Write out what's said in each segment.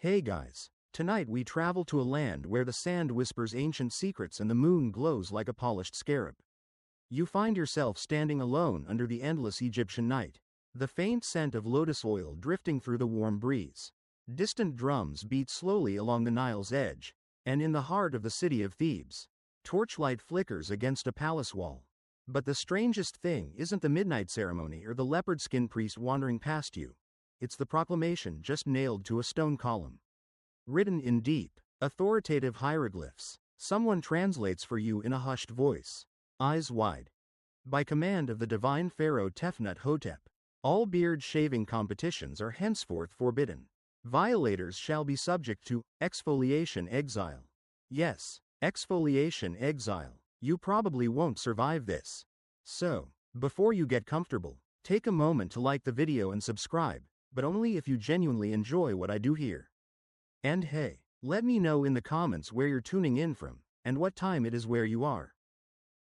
Hey guys, tonight we travel to a land where the sand whispers ancient secrets and the moon glows like a polished scarab. You find yourself standing alone under the endless Egyptian night, the faint scent of lotus oil drifting through the warm breeze. Distant drums beat slowly along the Nile's edge, and in the heart of the city of Thebes, torchlight flickers against a palace wall. But the strangest thing isn't the midnight ceremony or the leopard skin priest wandering past you. It's the proclamation just nailed to a stone column. Written in deep, authoritative hieroglyphs, someone translates for you in a hushed voice, eyes wide. By command of the divine Pharaoh Tefnut-Hotep, all beard shaving competitions are henceforth forbidden. Violators shall be subject to exfoliation exile. Yes, exfoliation exile. You probably won't survive this. So, before you get comfortable, take a moment to like the video and subscribe, but only if you genuinely enjoy what I do here. And hey, let me know in the comments where you're tuning in from, and what time it is where you are.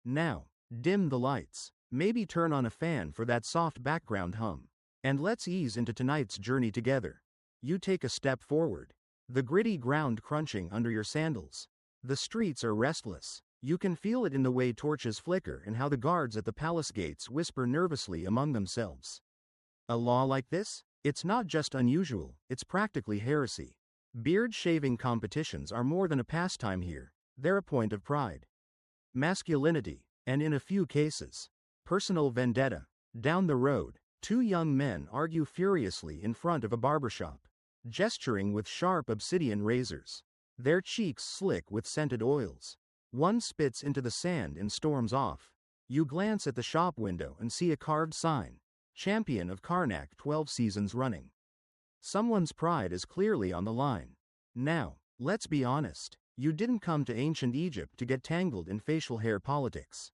Now, dim the lights, maybe turn on a fan for that soft background hum, and let's ease into tonight's journey together. You take a step forward, the gritty ground crunching under your sandals. The streets are restless. You can feel it in the way torches flicker and how the guards at the palace gates whisper nervously among themselves. A law like this? It's not just unusual, it's practically heresy. Beard shaving competitions are more than a pastime here, they're a point of pride. Masculinity, and in a few cases, personal vendetta. Down the road, two young men argue furiously in front of a barbershop, gesturing with sharp obsidian razors, their cheeks slick with scented oils. One spits into the sand and storms off. You glance at the shop window and see a carved sign, Champion of Karnak 12 seasons running. Someone's pride is clearly on the line. Now, let's be honest, you didn't come to ancient Egypt to get tangled in facial hair politics.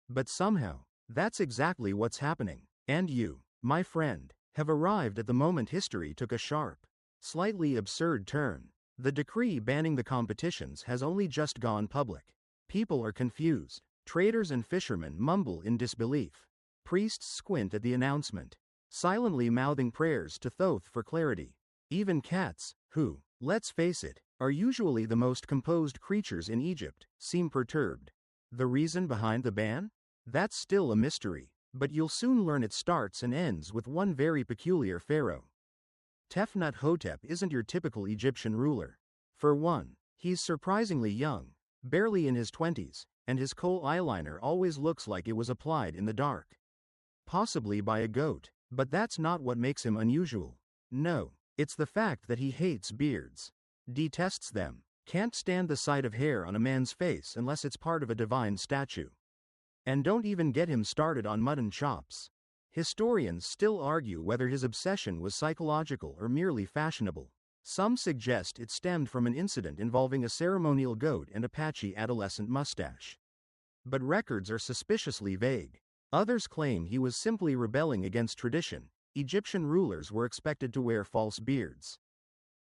But somehow, that's exactly what's happening. And you, my friend, have arrived at the moment history took a sharp, slightly absurd turn. The decree banning the competitions has only just gone public. People are confused. Traders and fishermen mumble in disbelief. Priests squint at the announcement, silently mouthing prayers to Thoth for clarity. Even cats, who, let's face it, are usually the most composed creatures in Egypt, seem perturbed. The reason behind the ban? That's still a mystery, but you'll soon learn. It starts and ends with one very peculiar pharaoh. Tefnut-Hotep isn't your typical Egyptian ruler. For one, he's surprisingly young, barely in his 20s, and his kohl eyeliner always looks like it was applied in the dark. Possibly by a goat, but that's not what makes him unusual. No, it's the fact that he hates beards. Detests them. Can't stand the sight of hair on a man's face unless it's part of a divine statue. And don't even get him started on mutton chops. Historians still argue whether his obsession was psychological or merely fashionable. Some suggest it stemmed from an incident involving a ceremonial goat and a patchy adolescent mustache. But records are suspiciously vague. Others claim he was simply rebelling against tradition. Egyptian rulers were expected to wear false beards.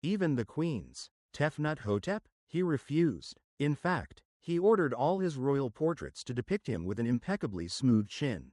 Even the queens. Tefnut-Hotep? He refused. In fact, he ordered all his royal portraits to depict him with an impeccably smooth chin.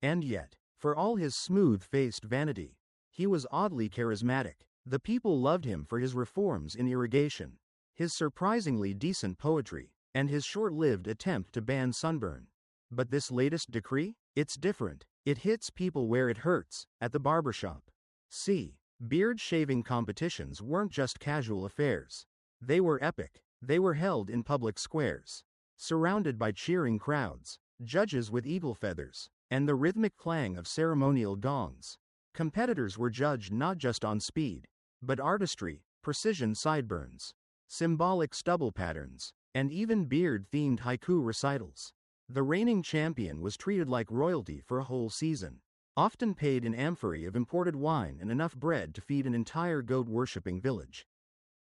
And yet, for all his smooth-faced vanity, he was oddly charismatic. The people loved him for his reforms in irrigation, his surprisingly decent poetry, and his short-lived attempt to ban sunburn. But this latest decree? It's different. It hits people where it hurts, at the barbershop. See, beard shaving competitions weren't just casual affairs. They were epic. They were held in public squares, surrounded by cheering crowds, judges with eagle feathers, and the rhythmic clang of ceremonial gongs. Competitors were judged not just on speed, but artistry, precision sideburns, symbolic stubble patterns, and even beard-themed haiku recitals. The reigning champion was treated like royalty for a whole season, often paid in amphorae of imported wine and enough bread to feed an entire goat-worshipping village.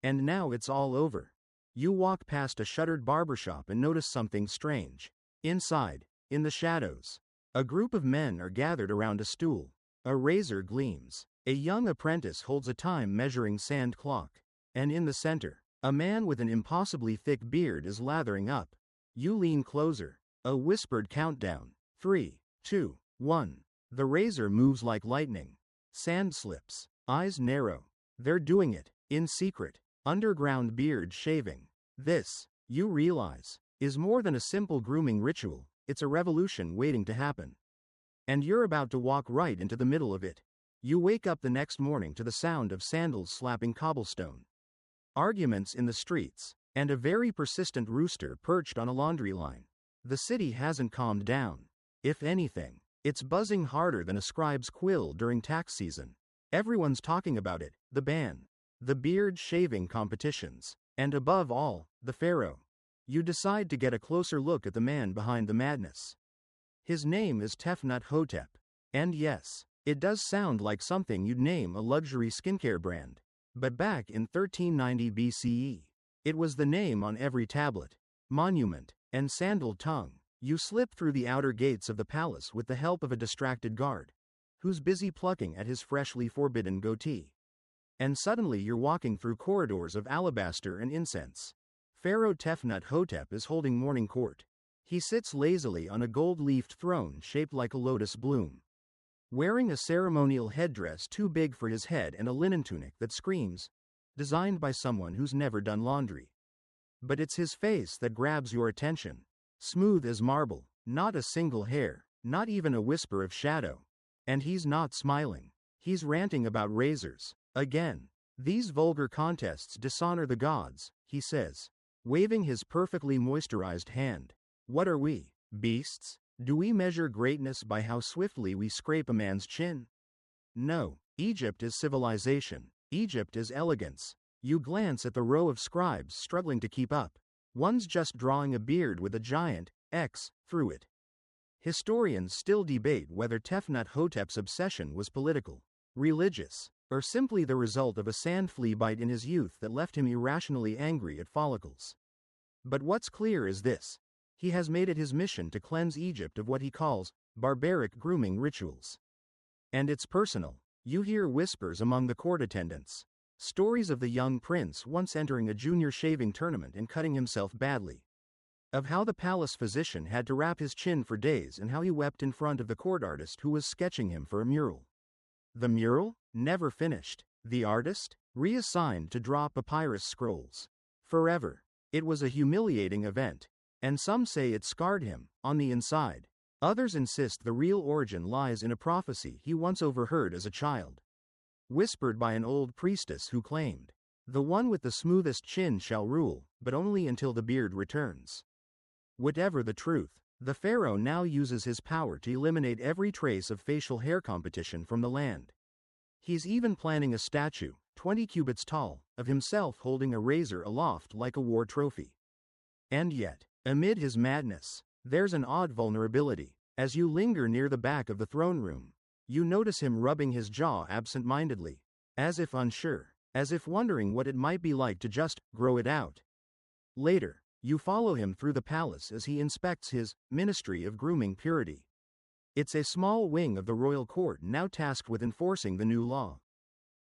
And now it's all over. You walk past a shuttered barbershop and notice something strange. Inside, in the shadows, a group of men are gathered around a stool. A razor gleams. A young apprentice holds a time-measuring sand clock. And in the center, a man with an impossibly thick beard is lathering up. You lean closer. A whispered countdown. 3, 2, 1. The razor moves like lightning. Sand slips. Eyes narrow. They're doing it. In secret, underground beard shaving. This, you realize, is more than a simple grooming ritual, it's a revolution waiting to happen. And you're about to walk right into the middle of it. You wake up the next morning to the sound of sandals slapping cobblestone, arguments in the streets, and a very persistent rooster perched on a laundry line. The city hasn't calmed down. If anything, it's buzzing harder than a scribe's quill during tax season. Everyone's talking about it, the ban, the beard shaving competitions, and above all, the Pharaoh. You decide to get a closer look at the man behind the madness. His name is Tefnut Hotep. And yes, it does sound like something you'd name a luxury skincare brand. But back in 1390 BCE, it was the name on every tablet, monument, and sandaled tongue. You slip through the outer gates of the palace with the help of a distracted guard, who's busy plucking at his freshly forbidden goatee. And suddenly you're walking through corridors of alabaster and incense. Pharaoh Tefnut Hotep is holding morning court. He sits lazily on a gold-leafed throne shaped like a lotus bloom, wearing a ceremonial headdress too big for his head and a linen tunic that screams, designed by someone who's never done laundry. But it's his face that grabs your attention. Smooth as marble, not a single hair, not even a whisper of shadow. And he's not smiling. He's ranting about razors. Again. These vulgar contests dishonor the gods, he says, waving his perfectly moisturized hand. What are we, beasts? Do we measure greatness by how swiftly we scrape a man's chin? No, Egypt is civilization. Egypt is elegance. You glance at the row of scribes struggling to keep up. One's just drawing a beard with a giant X through it. Historians still debate whether Tefnut Hotep's obsession was political, religious, or simply the result of a sand flea bite in his youth that left him irrationally angry at follicles. But what's clear is this: he has made it his mission to cleanse Egypt of what he calls barbaric grooming rituals. And it's personal. You hear whispers among the court attendants. Stories of the young prince once entering a junior shaving tournament and cutting himself badly. Of how the palace physician had to wrap his chin for days and how he wept in front of the court artist who was sketching him for a mural. The mural? Never finished. The artist? Reassigned to draw papyrus scrolls. Forever. It was a humiliating event. And some say it scarred him, on the inside. Others insist the real origin lies in a prophecy he once overheard as a child, whispered by an old priestess who claimed, "The one with the smoothest chin shall rule, but only until the beard returns." Whatever the truth, the pharaoh now uses his power to eliminate every trace of facial hair competition from the land. He's even planning a statue, 20 cubits tall, of himself holding a razor aloft like a war trophy. And yet, amid his madness, there's an odd vulnerability. As you linger near the back of the throne room, you notice him rubbing his jaw absent-mindedly, as if unsure, as if wondering what it might be like to just grow it out. Later, you follow him through the palace as he inspects his Ministry of Grooming Purity. It's a small wing of the royal court now tasked with enforcing the new law.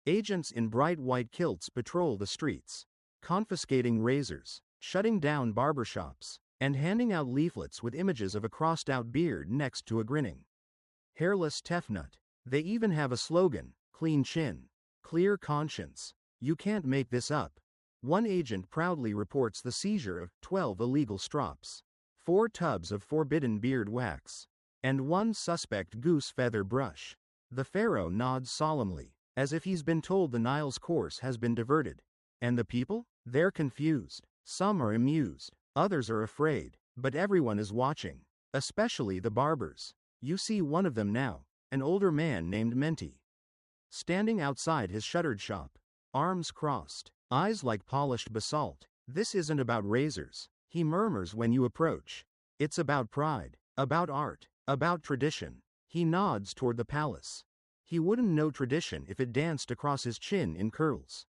Agents in bright white kilts patrol the streets, confiscating razors, shutting down barbershops, and handing out leaflets with images of a crossed-out beard next to a grinning, hairless Tefnut. They even have a slogan: clean chin, clear conscience. You can't make this up. One agent proudly reports the seizure of 12 illegal strops, 4 tubs of forbidden beard wax, and 1 suspect goose feather brush. The pharaoh nods solemnly, as if he's been told the Nile's course has been diverted. And the people? They're confused. Some are amused, others are afraid, but everyone is watching, especially the barbers. You see one of them now, an older man named Menti, standing outside his shuttered shop, arms crossed, eyes like polished basalt. This isn't about razors, he murmurs when you approach. It's about pride, about art, about tradition. He nods toward the palace. He wouldn't know tradition if it danced across his chin in curls.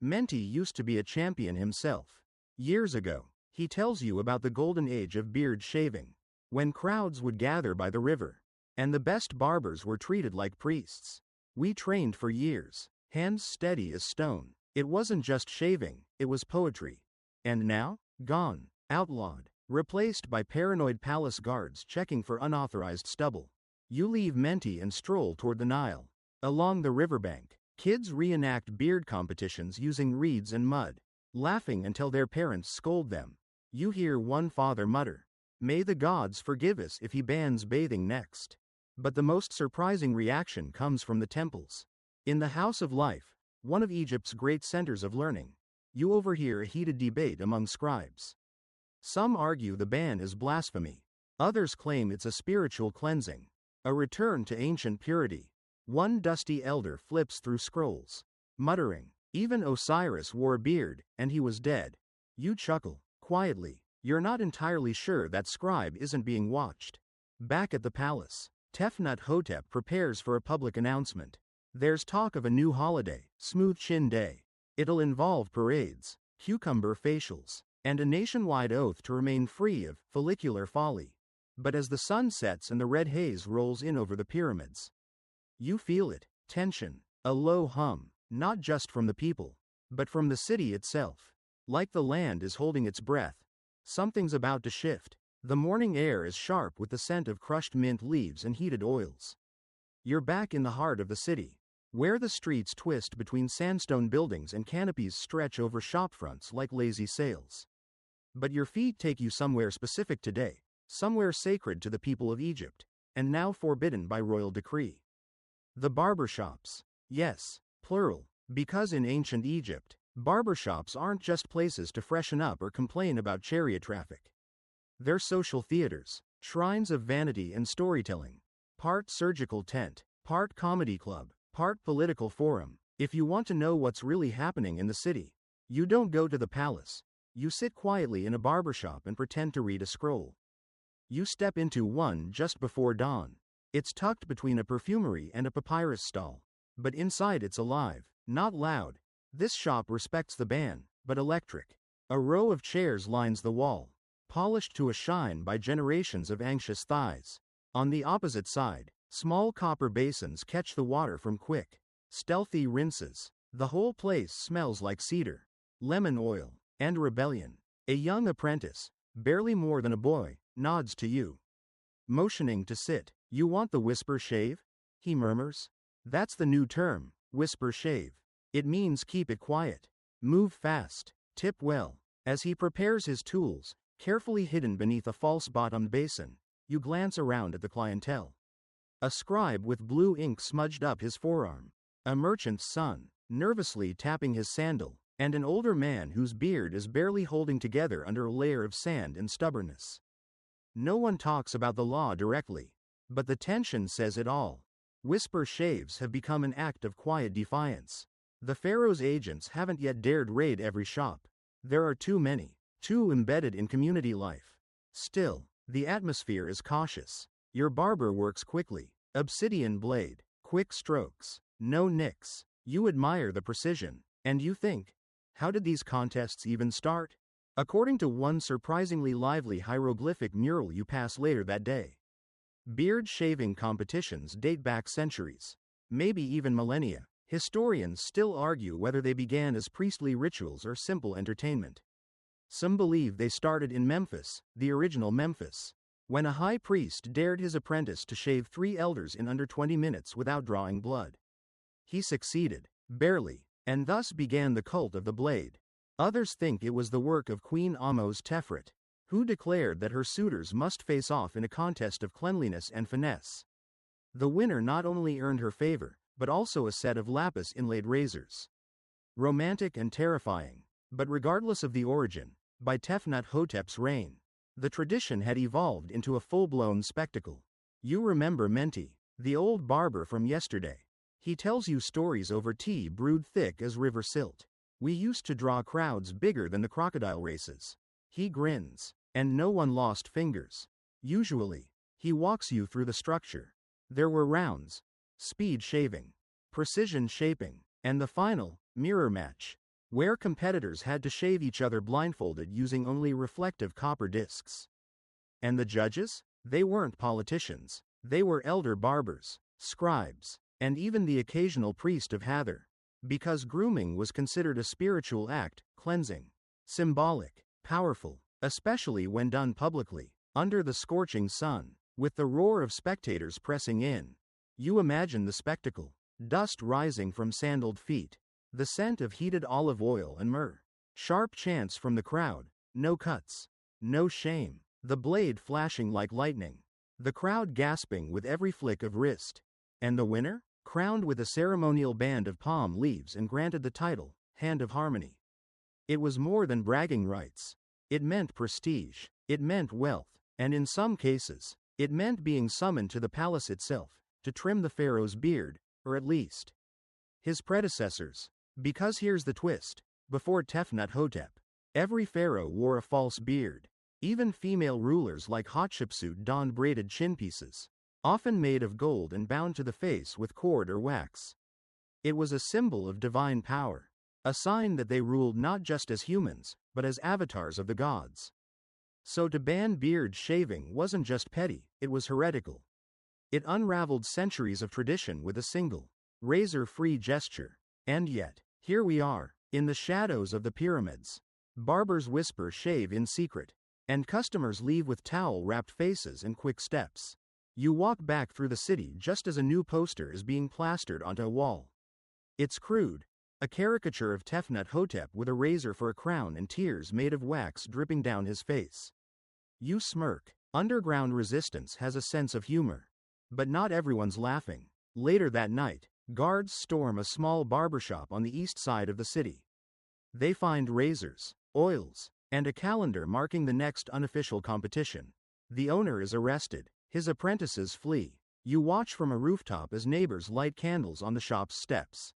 Menti used to be a champion himself. Years ago, he tells you about the golden age of beard shaving, when crowds would gather by the river, and the best barbers were treated like priests. We trained for years, hands steady as stone. It wasn't just shaving, it was poetry. And now? Gone. Outlawed. Replaced by paranoid palace guards checking for unauthorized stubble. You leave Menti and stroll toward the Nile. Along the riverbank, Kids reenact beard competitions using reeds and mud, laughing until their parents scold them. You hear one father mutter, "May the gods forgive us if he bans bathing next." But the most surprising reaction comes from the temples. In the House of Life, one of Egypt's great centers of learning, you overhear a heated debate among scribes. Some argue the ban is blasphemy. Others claim it's a spiritual cleansing, a return to ancient purity. One dusty elder flips through scrolls, muttering, "Even Osiris wore a beard, and he was dead." You chuckle, quietly. You're not entirely sure that scribe isn't being watched. Back at the palace, Tefnut-Hotep prepares for a public announcement. There's talk of a new holiday, Smooth Chin Day. It'll involve parades, cucumber facials, and a nationwide oath to remain free of follicular folly. But as the sun sets and the red haze rolls in over the pyramids, you feel it, tension, a low hum, not just from the people, but from the city itself. Like the land is holding its breath. Something's about to shift. The morning air is sharp with the scent of crushed mint leaves and heated oils. You're back in the heart of the city, where the streets twist between sandstone buildings and canopies stretch over shopfronts like lazy sails. But your feet take you somewhere specific today, somewhere sacred to the people of Egypt, and now forbidden by royal decree. The barbershops. Yes, plural, because in ancient Egypt, barbershops aren't just places to freshen up or complain about chariot traffic. They're social theaters, shrines of vanity and storytelling, part surgical tent, part comedy club, part political forum. If you want to know what's really happening in the city, you don't go to the palace. You sit quietly in a barbershop and pretend to read a scroll. You step into one just before dawn. It's tucked between a perfumery and a papyrus stall. But inside it's alive, not loud. This shop respects the ban, but electric. A row of chairs lines the wall, polished to a shine by generations of anxious thighs. On the opposite side, small copper basins catch the water from quick, stealthy rinses. The whole place smells like cedar, lemon oil, and rebellion. A young apprentice, barely more than a boy, nods to you, motioning to sit. "You want the whisper shave?" he murmurs. "That's the new term, whisper shave. It means keep it quiet, move fast, tip well." As he prepares his tools, carefully hidden beneath a false-bottomed basin, you glance around at the clientele. A scribe with blue ink smudged up his forearm, a merchant's son, nervously tapping his sandal, and an older man whose beard is barely holding together under a layer of sand and stubbornness. No one talks about the law directly, but the tension says it all. Whisper shaves have become an act of quiet defiance. The Pharaoh's agents haven't yet dared raid every shop. There are too many, too embedded in community life. Still, the atmosphere is cautious. Your barber works quickly, obsidian blade, quick strokes, no nicks. You admire the precision, and you think, how did these contests even start? According to one surprisingly lively hieroglyphic mural you pass later that day, beard shaving competitions date back centuries, maybe even millennia. Historians still argue whether they began as priestly rituals or simple entertainment. Some believe they started in Memphis, the original Memphis, when a high priest dared his apprentice to shave 3 elders in under 20 minutes without drawing blood. He succeeded, barely, and thus began the cult of the blade. Others think it was the work of Queen Ahmose Tefret, who declared that her suitors must face off in a contest of cleanliness and finesse. The winner not only earned her favor, but also a set of lapis-inlaid razors. Romantic and terrifying, but regardless of the origin, by Tefnut-Hotep's reign, the tradition had evolved into a full-blown spectacle. You remember Menti, the old barber from yesterday. He tells you stories over tea brewed thick as river silt. "We used to draw crowds bigger than the crocodile races." He grins, and no one lost fingers. Usually, he walks you through the structure. There were rounds, speed shaving, precision shaping, and the final, mirror match, where competitors had to shave each other blindfolded using only reflective copper discs. And the judges? They weren't politicians. They were elder barbers, scribes, and even the occasional priest of Hathor. Because grooming was considered a spiritual act, cleansing, symbolic, powerful, especially when done publicly, under the scorching sun, with the roar of spectators pressing in. You imagine the spectacle. dust rising from sandaled feet, the scent of heated olive oil and myrrh. Sharp chants from the crowd, no cuts, no shame, the blade flashing like lightning, the crowd gasping with every flick of wrist. And the winner? Crowned with a ceremonial band of palm leaves and granted the title, Hand of Harmony. It was more than bragging rights. It meant prestige, it meant wealth, and in some cases, it meant being summoned to the palace itself, to trim the pharaoh's beard, or at least his predecessors. Because here's the twist, before Tefnut-hotep, every pharaoh wore a false beard. Even female rulers like Hatshepsut donned braided chin pieces, often made of gold and bound to the face with cord or wax. It was a symbol of divine power, a sign that they ruled not just as humans, but as avatars of the gods. So to ban beard shaving wasn't just petty, it was heretical. It unraveled centuries of tradition with a single, razor-free gesture. And yet, here we are, in the shadows of the pyramids. Barbers whisper shave in secret, and customers leave with towel-wrapped faces and quick steps. You walk back through the city just as a new poster is being plastered onto a wall. It's crude, a caricature of Tefnut-hotep with a razor for a crown and tears made of wax dripping down his face. You smirk. Underground resistance has a sense of humor. But not everyone's laughing. Later that night, guards storm a small barbershop on the east side of the city. They find razors, oils, and a calendar marking the next unofficial competition. The owner is arrested. His apprentices flee. You watch from a rooftop as neighbors light candles on the shop's steps.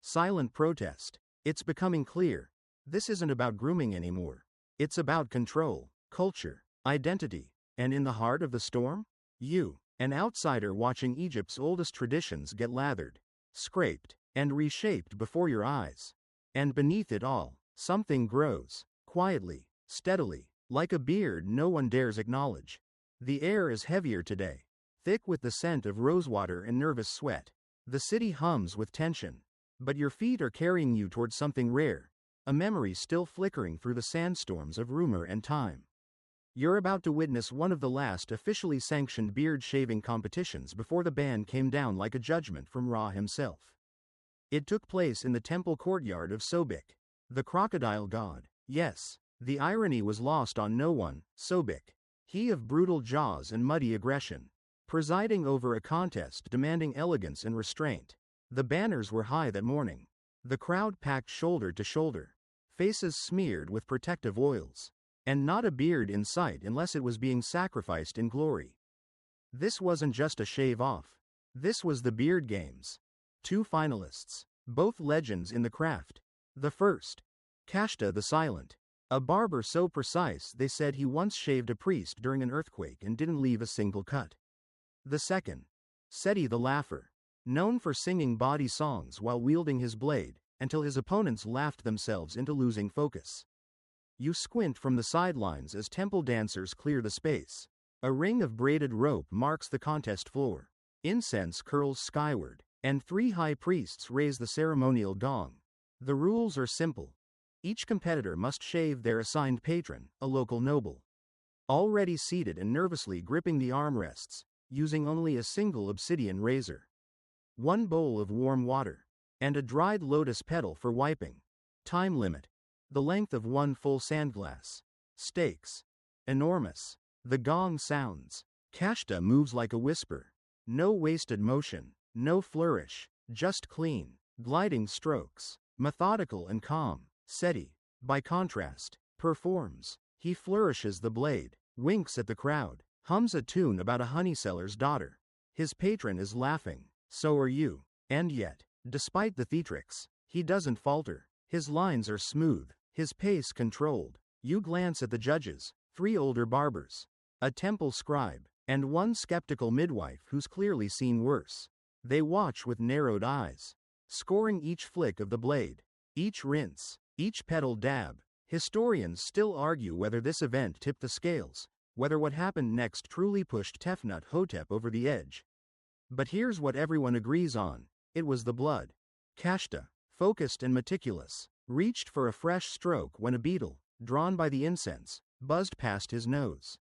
Silent protest. It's becoming clear. This isn't about grooming anymore. It's about control, culture, identity. And in the heart of the storm? You, an outsider watching Egypt's oldest traditions get lathered, scraped, and reshaped before your eyes. And beneath it all, something grows, quietly, steadily, like a beard no one dares acknowledge. The air is heavier today, thick with the scent of rosewater and nervous sweat. The city hums with tension. But your feet are carrying you towards something rare, a memory still flickering through the sandstorms of rumor and time. You're about to witness one of the last officially sanctioned beard-shaving competitions before the ban came down like a judgment from Ra himself. It took place in the temple courtyard of Sobek, the crocodile god. Yes, the irony was lost on no one. Sobek, he of brutal jaws and muddy aggression, presiding over a contest demanding elegance and restraint. The banners were high that morning. The crowd packed shoulder to shoulder, faces smeared with protective oils, and not a beard in sight unless it was being sacrificed in glory. This wasn't just a shave-off. This was the Beard Games. 2 finalists, both legends in the craft. The first, Kashta the Silent, a barber so precise they said he once shaved a priest during an earthquake and didn't leave a single cut. The second, Seti the Laugher, known for singing bawdy songs while wielding his blade, until his opponents laughed themselves into losing focus. You squint from the sidelines as temple dancers clear the space. A ring of braided rope marks the contest floor. Incense curls skyward, and 3 high priests raise the ceremonial gong. The rules are simple. Each competitor must shave their assigned patron, a local noble, already seated and nervously gripping the armrests, using only a single obsidian razor. 1 bowl of warm water, and a dried lotus petal for wiping. Time limit. The length of 1 full sandglass. Stakes. Enormous. The gong sounds. Kashta moves like a whisper. No wasted motion, no flourish, just clean, gliding strokes. Methodical and calm. Seti, by contrast, performs. He flourishes the blade, winks at the crowd, hums a tune about a honeyseller's daughter. His patron is laughing. So are you. And yet, despite the theatrics, he doesn't falter. His lines are smooth, his pace controlled. You glance at the judges, 3 older barbers, a temple scribe, and 1 skeptical midwife who's clearly seen worse. They watch with narrowed eyes, scoring each flick of the blade, each rinse, each petal dab. Historians still argue whether this event tipped the scales, whether what happened next truly pushed Tefnut-hotep over the edge. But here's what everyone agrees on. It was the blood. Kashta, focused and meticulous, reached for a fresh stroke when a beetle, drawn by the incense, buzzed past his nose.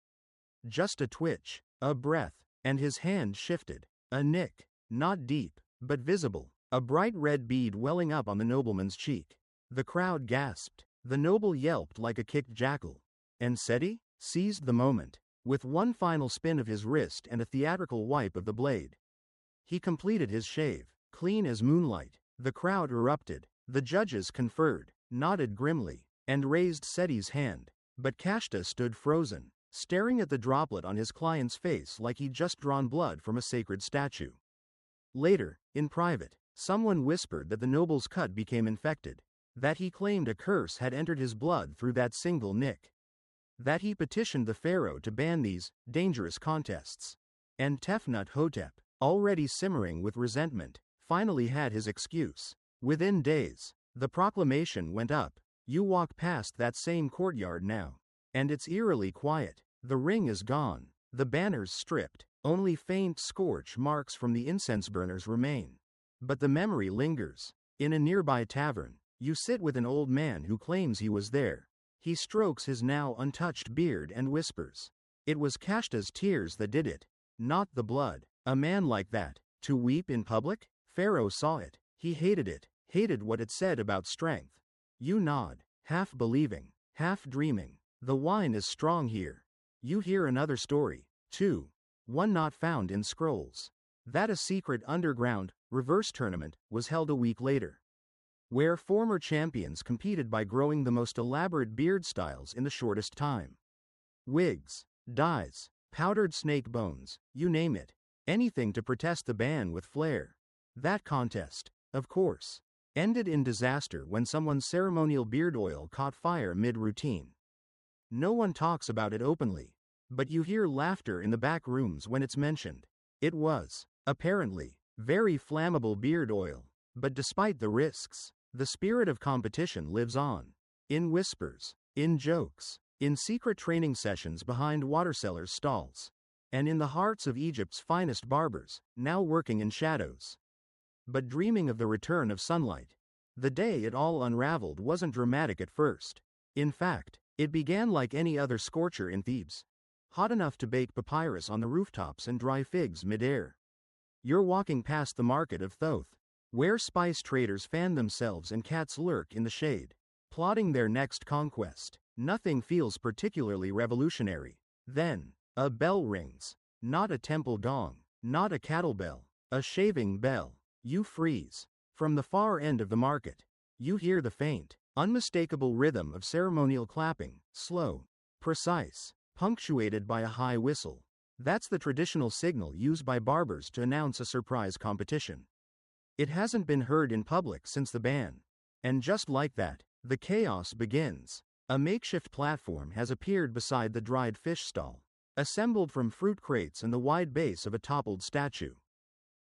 Just a twitch, a breath, and his hand shifted. A nick, not deep, but visible, a bright red bead welling up on the nobleman's cheek. The crowd gasped. The noble yelped like a kicked jackal. And Seti seized the moment. With one final spin of his wrist and a theatrical wipe of the blade, he completed his shave, clean as moonlight. The crowd erupted. The judges conferred, nodded grimly, and raised Seti's hand. But Kashta stood frozen, staring at the droplet on his client's face like he'd just drawn blood from a sacred statue. Later, in private, someone whispered that the noble's cut became infected, that he claimed a curse had entered his blood through that single nick, that he petitioned the Pharaoh to ban these dangerous contests. And Tefnut-Hotep, already simmering with resentment, finally had his excuse. Within days, the proclamation went up. You walk past that same courtyard now, and it's eerily quiet. The ring is gone, the banners stripped, only faint scorch marks from the incense burners remain. But the memory lingers. In a nearby tavern, you sit with an old man who claims he was there. He strokes his now untouched beard and whispers, "It was Kashta's tears that did it, not the blood." A man like that, to weep in public? Pharaoh saw it. He hated it, hated what it said about strength. You nod, half believing, half dreaming. The wine is strong here. You hear another story, too. One not found in scrolls. That a secret underground, reverse tournament was held a week later, where former champions competed by growing the most elaborate beard styles in the shortest time. Wigs, dyes, powdered snake bones, you name it. Anything to protest the ban with flair. That contest, of course, ended in disaster when someone's ceremonial beard oil caught fire mid-routine. No one talks about it openly, but you hear laughter in the back rooms when it's mentioned. It was, apparently, very flammable beard oil, but despite the risks, the spirit of competition lives on. In whispers, in jokes, in secret training sessions behind water sellers' stalls, and in the hearts of Egypt's finest barbers, now working in shadows, but dreaming of the return of sunlight. The day it all unraveled wasn't dramatic at first. In fact, it began like any other scorcher in Thebes. Hot enough to bake papyrus on the rooftops and dry figs mid-air. You're walking past the market of Thoth, where spice traders fan themselves and cats lurk in the shade, plotting their next conquest. Nothing feels particularly revolutionary. Then, a bell rings. Not a temple gong, not a cattle bell, a shaving bell. You freeze. From the far end of the market, you hear the faint, unmistakable rhythm of ceremonial clapping, slow, precise, punctuated by a high whistle. That's the traditional signal used by barbers to announce a surprise competition. It hasn't been heard in public since the ban. And just like that, the chaos begins. A makeshift platform has appeared beside the dried fish stall, assembled from fruit crates and the wide base of a toppled statue.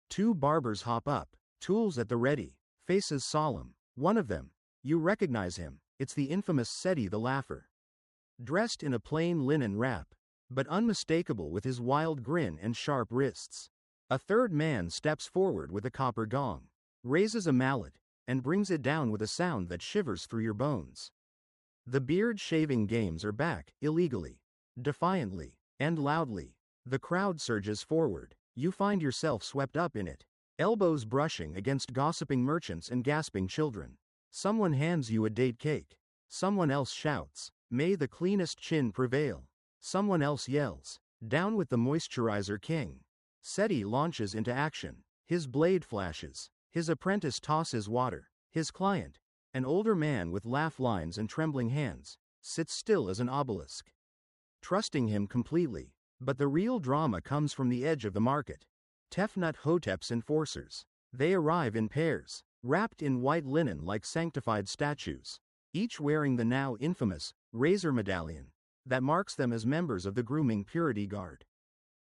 Two barbers hop up, tools at the ready, faces solemn. One of them, you recognize him, it's the infamous Seti the Laugher. Dressed in a plain linen wrap, but unmistakable with his wild grin and sharp wrists. A third man steps forward with a copper gong, raises a mallet, and brings it down with a sound that shivers through your bones. The beard-shaving games are back, illegally, defiantly, and loudly. The crowd surges forward. You find yourself swept up in it, elbows brushing against gossiping merchants and gasping children. Someone hands you a date cake. Someone else shouts, "May the cleanest chin prevail." Someone else yells, "Down with the moisturizer king." Seti launches into action. His blade flashes. His apprentice tosses water. His client, an older man with laugh lines and trembling hands, sits still as an obelisk, trusting him completely. But the real drama comes from the edge of the market. Tefnut-Hotep's enforcers. They arrive in pairs, wrapped in white linen like sanctified statues, each wearing the now infamous razor medallion that marks them as members of the grooming purity guard.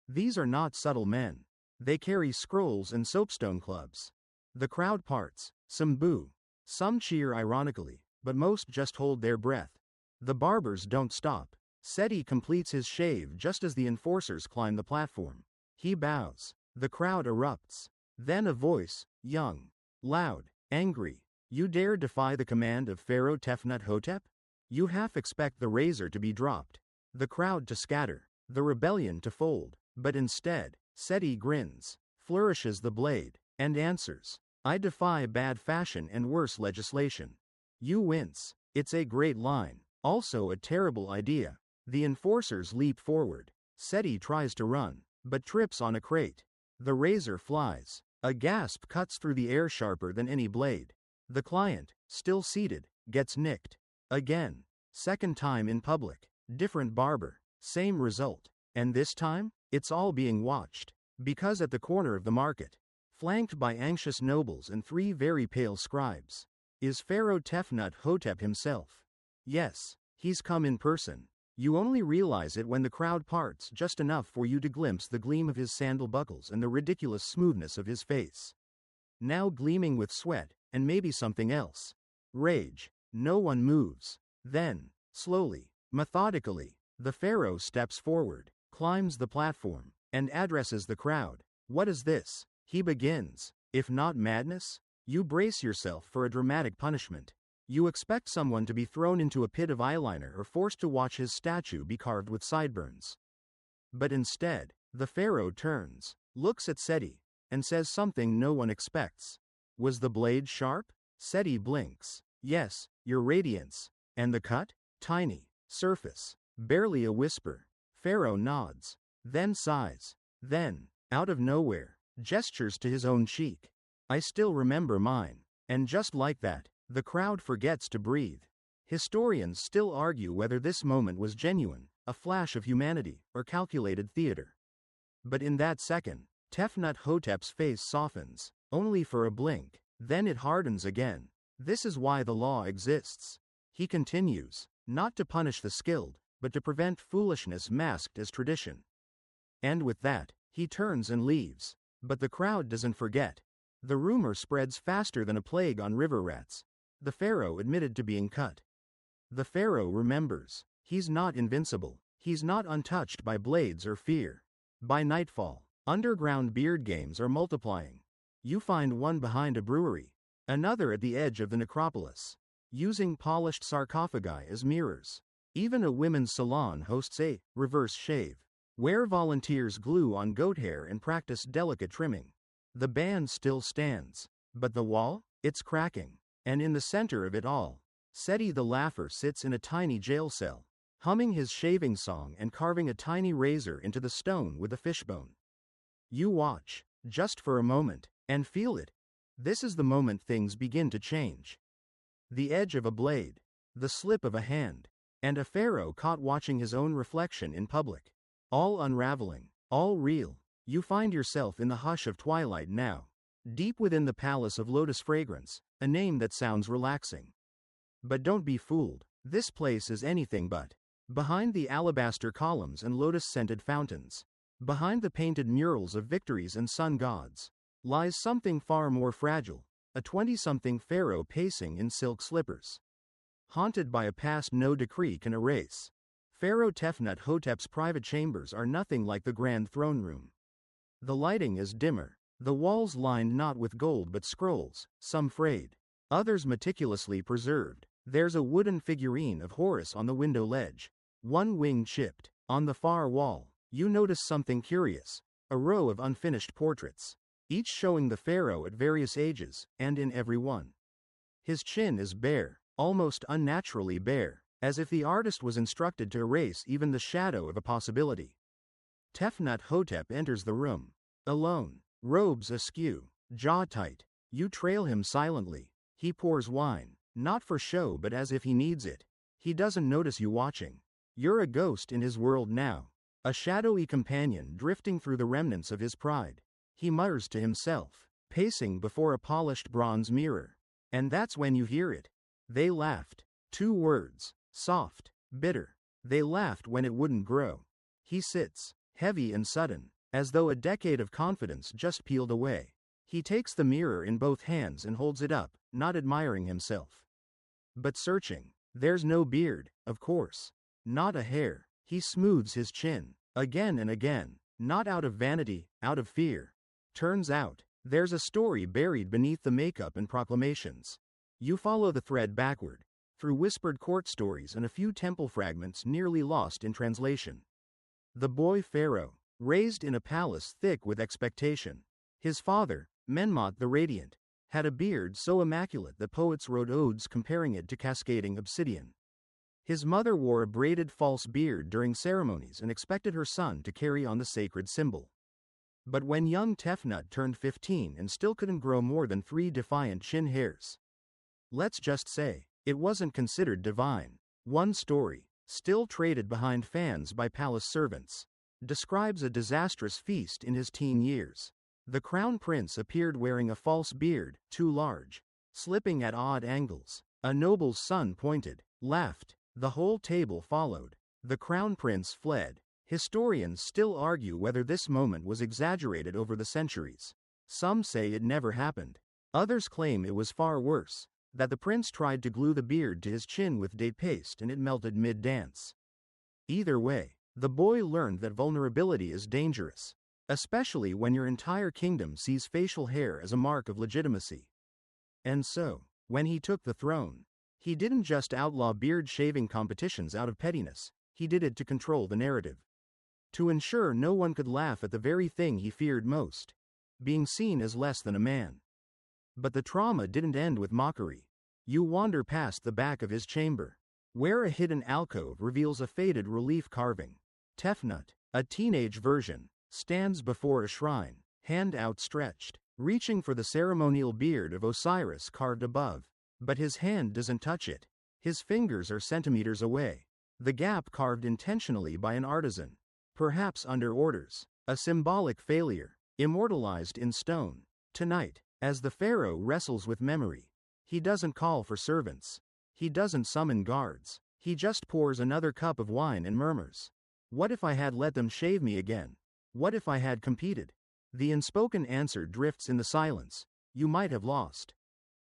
These are not subtle men. They carry scrolls and soapstone clubs. The crowd parts. Some boo. Some cheer ironically, but most just hold their breath. The barbers don't stop. Seti completes his shave just as the enforcers climb the platform. He bows. The crowd erupts. Then a voice, young, loud, angry. You dare defy the command of Pharaoh Tefnut-Hotep? You half expect the razor to be dropped, the crowd to scatter, the rebellion to fold. But instead, Seti grins, flourishes the blade, and answers, "I defy bad fashion and worse legislation." You wince. It's a great line. Also a terrible idea. The enforcers leap forward. Seti tries to run, but trips on a crate. The razor flies. A gasp cuts through the air sharper than any blade. The client, still seated, gets nicked. Again. Second time in public. Different barber. Same result. And this time, it's all being watched. Because at the corner of the market, flanked by anxious nobles and 3 very pale scribes, is Pharaoh Tefnut-Hotep himself. Yes, he's come in person. You only realize it when the crowd parts just enough for you to glimpse the gleam of his sandal buckles and the ridiculous smoothness of his face, now gleaming with sweat, and maybe something else. Rage. No one moves. Then, slowly, methodically, the pharaoh steps forward, climbs the platform, and addresses the crowd. "What is this?" he begins. If not madness, you brace yourself for a dramatic punishment. You expect someone to be thrown into a pit of eyeliner or forced to watch his statue be carved with sideburns. But instead, the pharaoh turns, looks at Seti, and says something no one expects. "Was the blade sharp?" Seti blinks. "Yes, your radiance." "And the cut?" "Tiny. Surface. Barely a whisper." Pharaoh nods. Then sighs. Then, out of nowhere, gestures to his own cheek. "I still remember mine." And just like that, the crowd forgets to breathe. Historians still argue whether this moment was genuine, a flash of humanity, or calculated theater. But in that second, Tefnut-Hotep's face softens, only for a blink, then it hardens again. This is why the law exists. He continues, not to punish the skilled, but to prevent foolishness masked as tradition. And with that, he turns and leaves. But the crowd doesn't forget. The rumor spreads faster than a plague on river rats. The pharaoh admitted to being cut. The pharaoh remembers. He's not invincible. He's not untouched by blades or fear. By nightfall, underground beard games are multiplying. You find one behind a brewery, another at the edge of the necropolis, using polished sarcophagi as mirrors. Even a women's salon hosts a reverse shave, where volunteers glue on goat hair and practice delicate trimming. The band still stands, but the wall? It's cracking. And in the center of it all, Seti the Laugher sits in a tiny jail cell, humming his shaving song and carving a tiny razor into the stone with a fishbone. You watch, just for a moment, and feel it. This is the moment things begin to change. The edge of a blade, the slip of a hand, and a pharaoh caught watching his own reflection in public. All unraveling, all real. You find yourself in the hush of twilight now, deep within the palace of lotus fragrance, a name that sounds relaxing. But don't be fooled, this place is anything but. Behind the alabaster columns and lotus-scented fountains, behind the painted murals of victories and sun gods, lies something far more fragile, a 20-something pharaoh pacing in silk slippers, haunted by a past no decree can erase. Pharaoh Tefnut-Hotep's private chambers are nothing like the grand throne room. The lighting is dimmer, the walls lined not with gold but scrolls, some frayed, others meticulously preserved. There's a wooden figurine of Horus on the window ledge, one wing chipped. On the far wall, you notice something curious, a row of unfinished portraits, each showing the pharaoh at various ages, and in every one, his chin is bare, almost unnaturally bare, as if the artist was instructed to erase even the shadow of a possibility. Tefnut-Hotep enters the room, alone, robes askew, jaw tight. You trail him silently. He pours wine, not for show but as if he needs it. He doesn't notice you watching. You're a ghost in his world now, a shadowy companion drifting through the remnants of his pride. He mutters to himself, pacing before a polished bronze mirror. And that's when you hear it. They laughed. 2 words, soft, bitter. They laughed when it wouldn't grow. He sits, heavy and sudden, as though a decade of confidence just peeled away. He takes the mirror in both hands and holds it up, not admiring himself, but searching. There's no beard, of course. Not a hair. He smooths his chin, again and again, not out of vanity, out of fear. Turns out, there's a story buried beneath the makeup and proclamations. You follow the thread backward, through whispered court stories and a few temple fragments nearly lost in translation. The boy pharaoh, raised in a palace thick with expectation. His father, Menmot the Radiant had a beard so immaculate that poets wrote odes comparing it to cascading obsidian. His mother wore a braided false beard during ceremonies and expected her son to carry on the sacred symbol. But when young Tefnut turned 15 and still couldn't grow more than 3 defiant chin hairs, let's just say, it wasn't considered divine. One story, still traded behind fans by palace servants, describes a disastrous feast in his teen years. The crown prince appeared wearing a false beard, too large, slipping at odd angles. A noble's son pointed, laughed. The whole table followed. The crown prince fled. Historians still argue whether this moment was exaggerated over the centuries. Some say it never happened. Others claim it was far worse, that the prince tried to glue the beard to his chin with date paste and it melted mid-dance. Either way, the boy learned that vulnerability is dangerous, especially when your entire kingdom sees facial hair as a mark of legitimacy. And so, when he took the throne, he didn't just outlaw beard shaving competitions out of pettiness, he did it to control the narrative. To ensure no one could laugh at the very thing he feared most, being seen as less than a man. But the trauma didn't end with mockery. You wander past the back of his chamber, where a hidden alcove reveals a faded relief carving. Tefnut, a teenage version, stands before a shrine, hand outstretched, reaching for the ceremonial beard of Osiris carved above. But his hand doesn't touch it. His fingers are centimeters away. The gap carved intentionally by an artisan, perhaps under orders, a symbolic failure, immortalized in stone. Tonight, as the Pharaoh wrestles with memory, he doesn't call for servants. He doesn't summon guards. He just pours another cup of wine and murmurs. What if I had let them shave me again? What if I had competed? The unspoken answer drifts in the silence. You might have lost.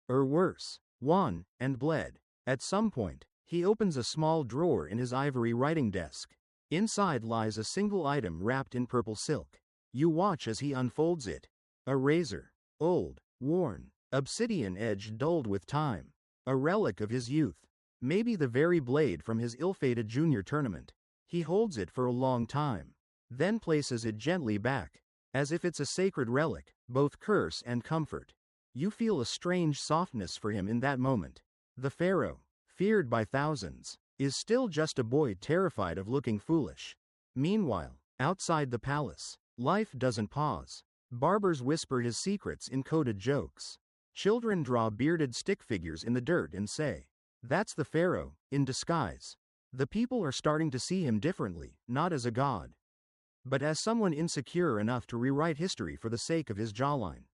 Or worse, won, and bled. At some point, he opens a small drawer in his ivory writing desk. Inside lies a single item wrapped in purple silk. You watch as he unfolds it. A razor. Old, worn, obsidian edge dulled with time. A relic of his youth. Maybe the very blade from his ill-fated junior tournament. He holds it for a long time, then places it gently back, as if it's a sacred relic, both curse and comfort. You feel a strange softness for him in that moment. The Pharaoh, feared by thousands, is still just a boy terrified of looking foolish. Meanwhile, outside the palace, life doesn't pause. Barbers whisper his secrets in coded jokes. Children draw bearded stick figures in the dirt and say, "That's the Pharaoh, in disguise." The people are starting to see him differently, not as a god, but as someone insecure enough to rewrite history for the sake of his jawline.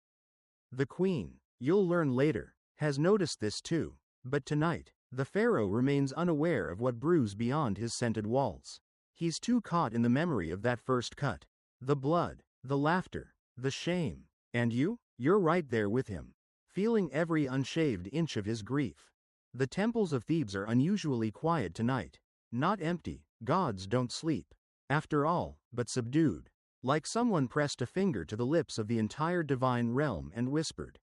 The queen, you'll learn later, has noticed this too, but tonight, the Pharaoh remains unaware of what brews beyond his scented walls. He's too caught in the memory of that first cut. The blood, the laughter, the shame. And you're right there with him, feeling every unshaved inch of his grief. The temples of Thebes are unusually quiet tonight. Not empty, gods don't sleep. After all, but subdued. Like someone pressed a finger to the lips of the entire divine realm and whispered,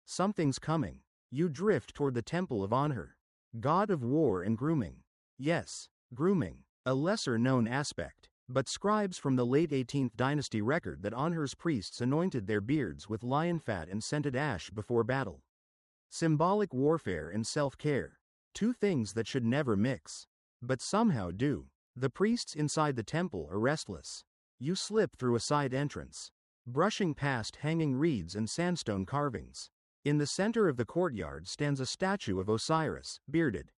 "Something's coming." You drift toward the temple of Anhur, god of war and grooming. Yes, grooming, a lesser-known aspect, but scribes from the late 18th dynasty record that Anhur's priests anointed their beards with lion fat and scented ash before battle. Symbolic warfare and self-care, two things that should never mix, but somehow do. The priests inside the temple are restless. You slip through a side entrance, brushing past hanging reeds and sandstone carvings. In the center of the courtyard stands a statue of Osiris, bearded,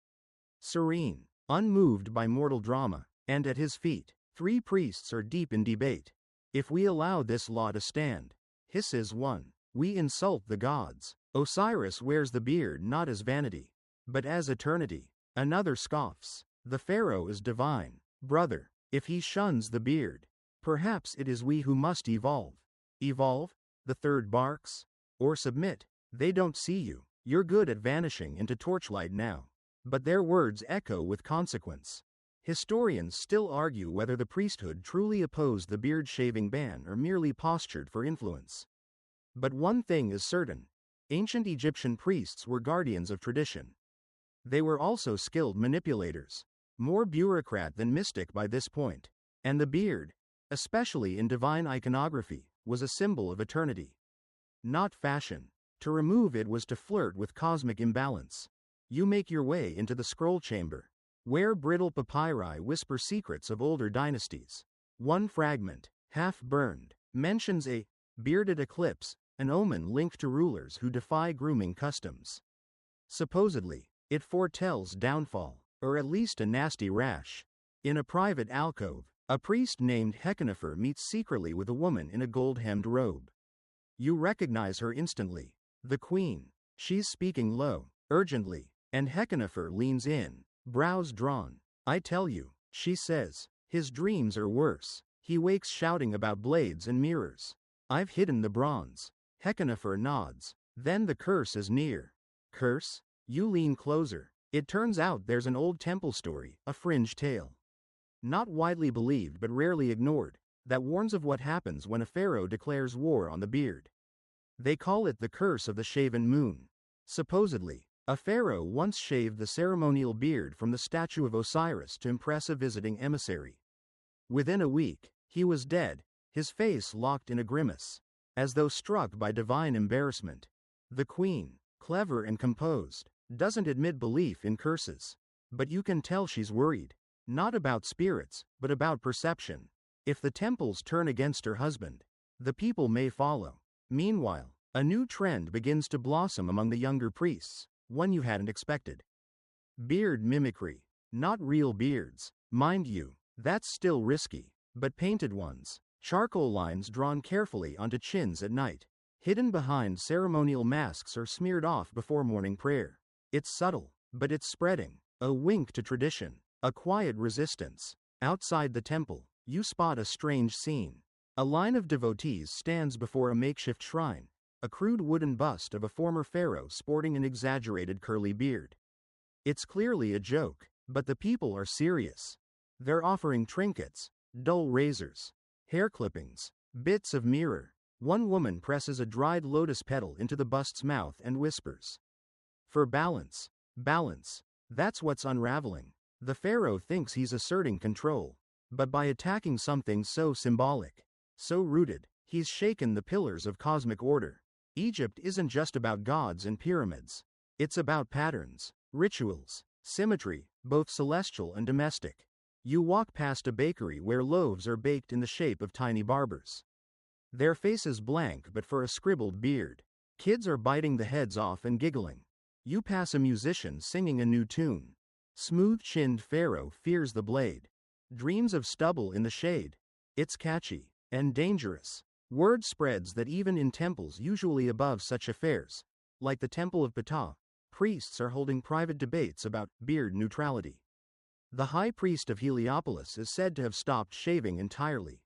serene, unmoved by mortal drama, and at his feet, 3 priests are deep in debate. If we allow this law to stand, hisses one, we insult the gods. Osiris wears the beard not as vanity, but as eternity. Another scoffs. The Pharaoh is divine. Brother, if he shuns the beard, perhaps it is we who must evolve. Evolve? The third barks? Or submit? They don't see you. You're good at vanishing into torchlight now. But their words echo with consequence. Historians still argue whether the priesthood truly opposed the beard-shaving ban or merely postured for influence. But one thing is certain. Ancient Egyptian priests were guardians of tradition. They were also skilled manipulators, more bureaucrat than mystic by this point. And the beard, especially in divine iconography, was a symbol of eternity. not fashion. To remove it was to flirt with cosmic imbalance. You make your way into the scroll chamber, where brittle papyri whisper secrets of older dynasties. One fragment, half burned, mentions a bearded eclipse, an omen linked to rulers who defy grooming customs. Supposedly, it foretells downfall, or at least a nasty rash. In a private alcove, a priest named Hecanefer meets secretly with a woman in a gold-hemmed robe. You recognize her instantly. The queen. She's speaking low, urgently, and Hecanefer leans in, brows drawn. I tell you, she says. His dreams are worse. He wakes shouting about blades and mirrors. I've hidden the bronze. Hecanefer nods. Then the curse is near. Curse? You lean closer. It turns out there's an old temple story, a fringe tale. Not widely believed but rarely ignored, that warns of what happens when a pharaoh declares war on the beard. They call it the curse of the shaven moon. Supposedly, a pharaoh once shaved the ceremonial beard from the statue of Osiris to impress a visiting emissary. Within a week, he was dead, his face locked in a grimace, as though struck by divine embarrassment. The queen, clever and composed, doesn't admit belief in curses. But you can tell she's worried. Not about spirits, but about perception. If the temples turn against her husband, the people may follow. Meanwhile, a new trend begins to blossom among the younger priests, one you hadn't expected. Beard mimicry. Not real beards, mind you, that's still risky, but painted ones. Charcoal lines drawn carefully onto chins at night, hidden behind ceremonial masks or smeared off before morning prayer. It's subtle, but it's spreading. A wink to tradition, a quiet resistance. Outside the temple, you spot a strange scene. A line of devotees stands before a makeshift shrine, a crude wooden bust of a former pharaoh sporting an exaggerated curly beard. It's clearly a joke, but the people are serious. They're offering trinkets, dull razors, hair clippings, bits of mirror. One woman presses a dried lotus petal into the bust's mouth and whispers, "For balance, balance." That's what's unraveling. The pharaoh thinks he's asserting control, but by attacking something so symbolic, so rooted, he's shaken the pillars of cosmic order. Egypt isn't just about gods and pyramids. It's about patterns, rituals, symmetry, both celestial and domestic. You walk past a bakery where loaves are baked in the shape of tiny barbers. Their faces blank but for a scribbled beard. Kids are biting the heads off and giggling. You pass a musician singing a new tune. Smooth-chinned pharaoh fears the blade. Dreams of stubble in the shade. It's catchy and dangerous. Word spreads that even in temples usually above such affairs, like the Temple of Ptah, priests are holding private debates about beard neutrality. The high priest of Heliopolis is said to have stopped shaving entirely.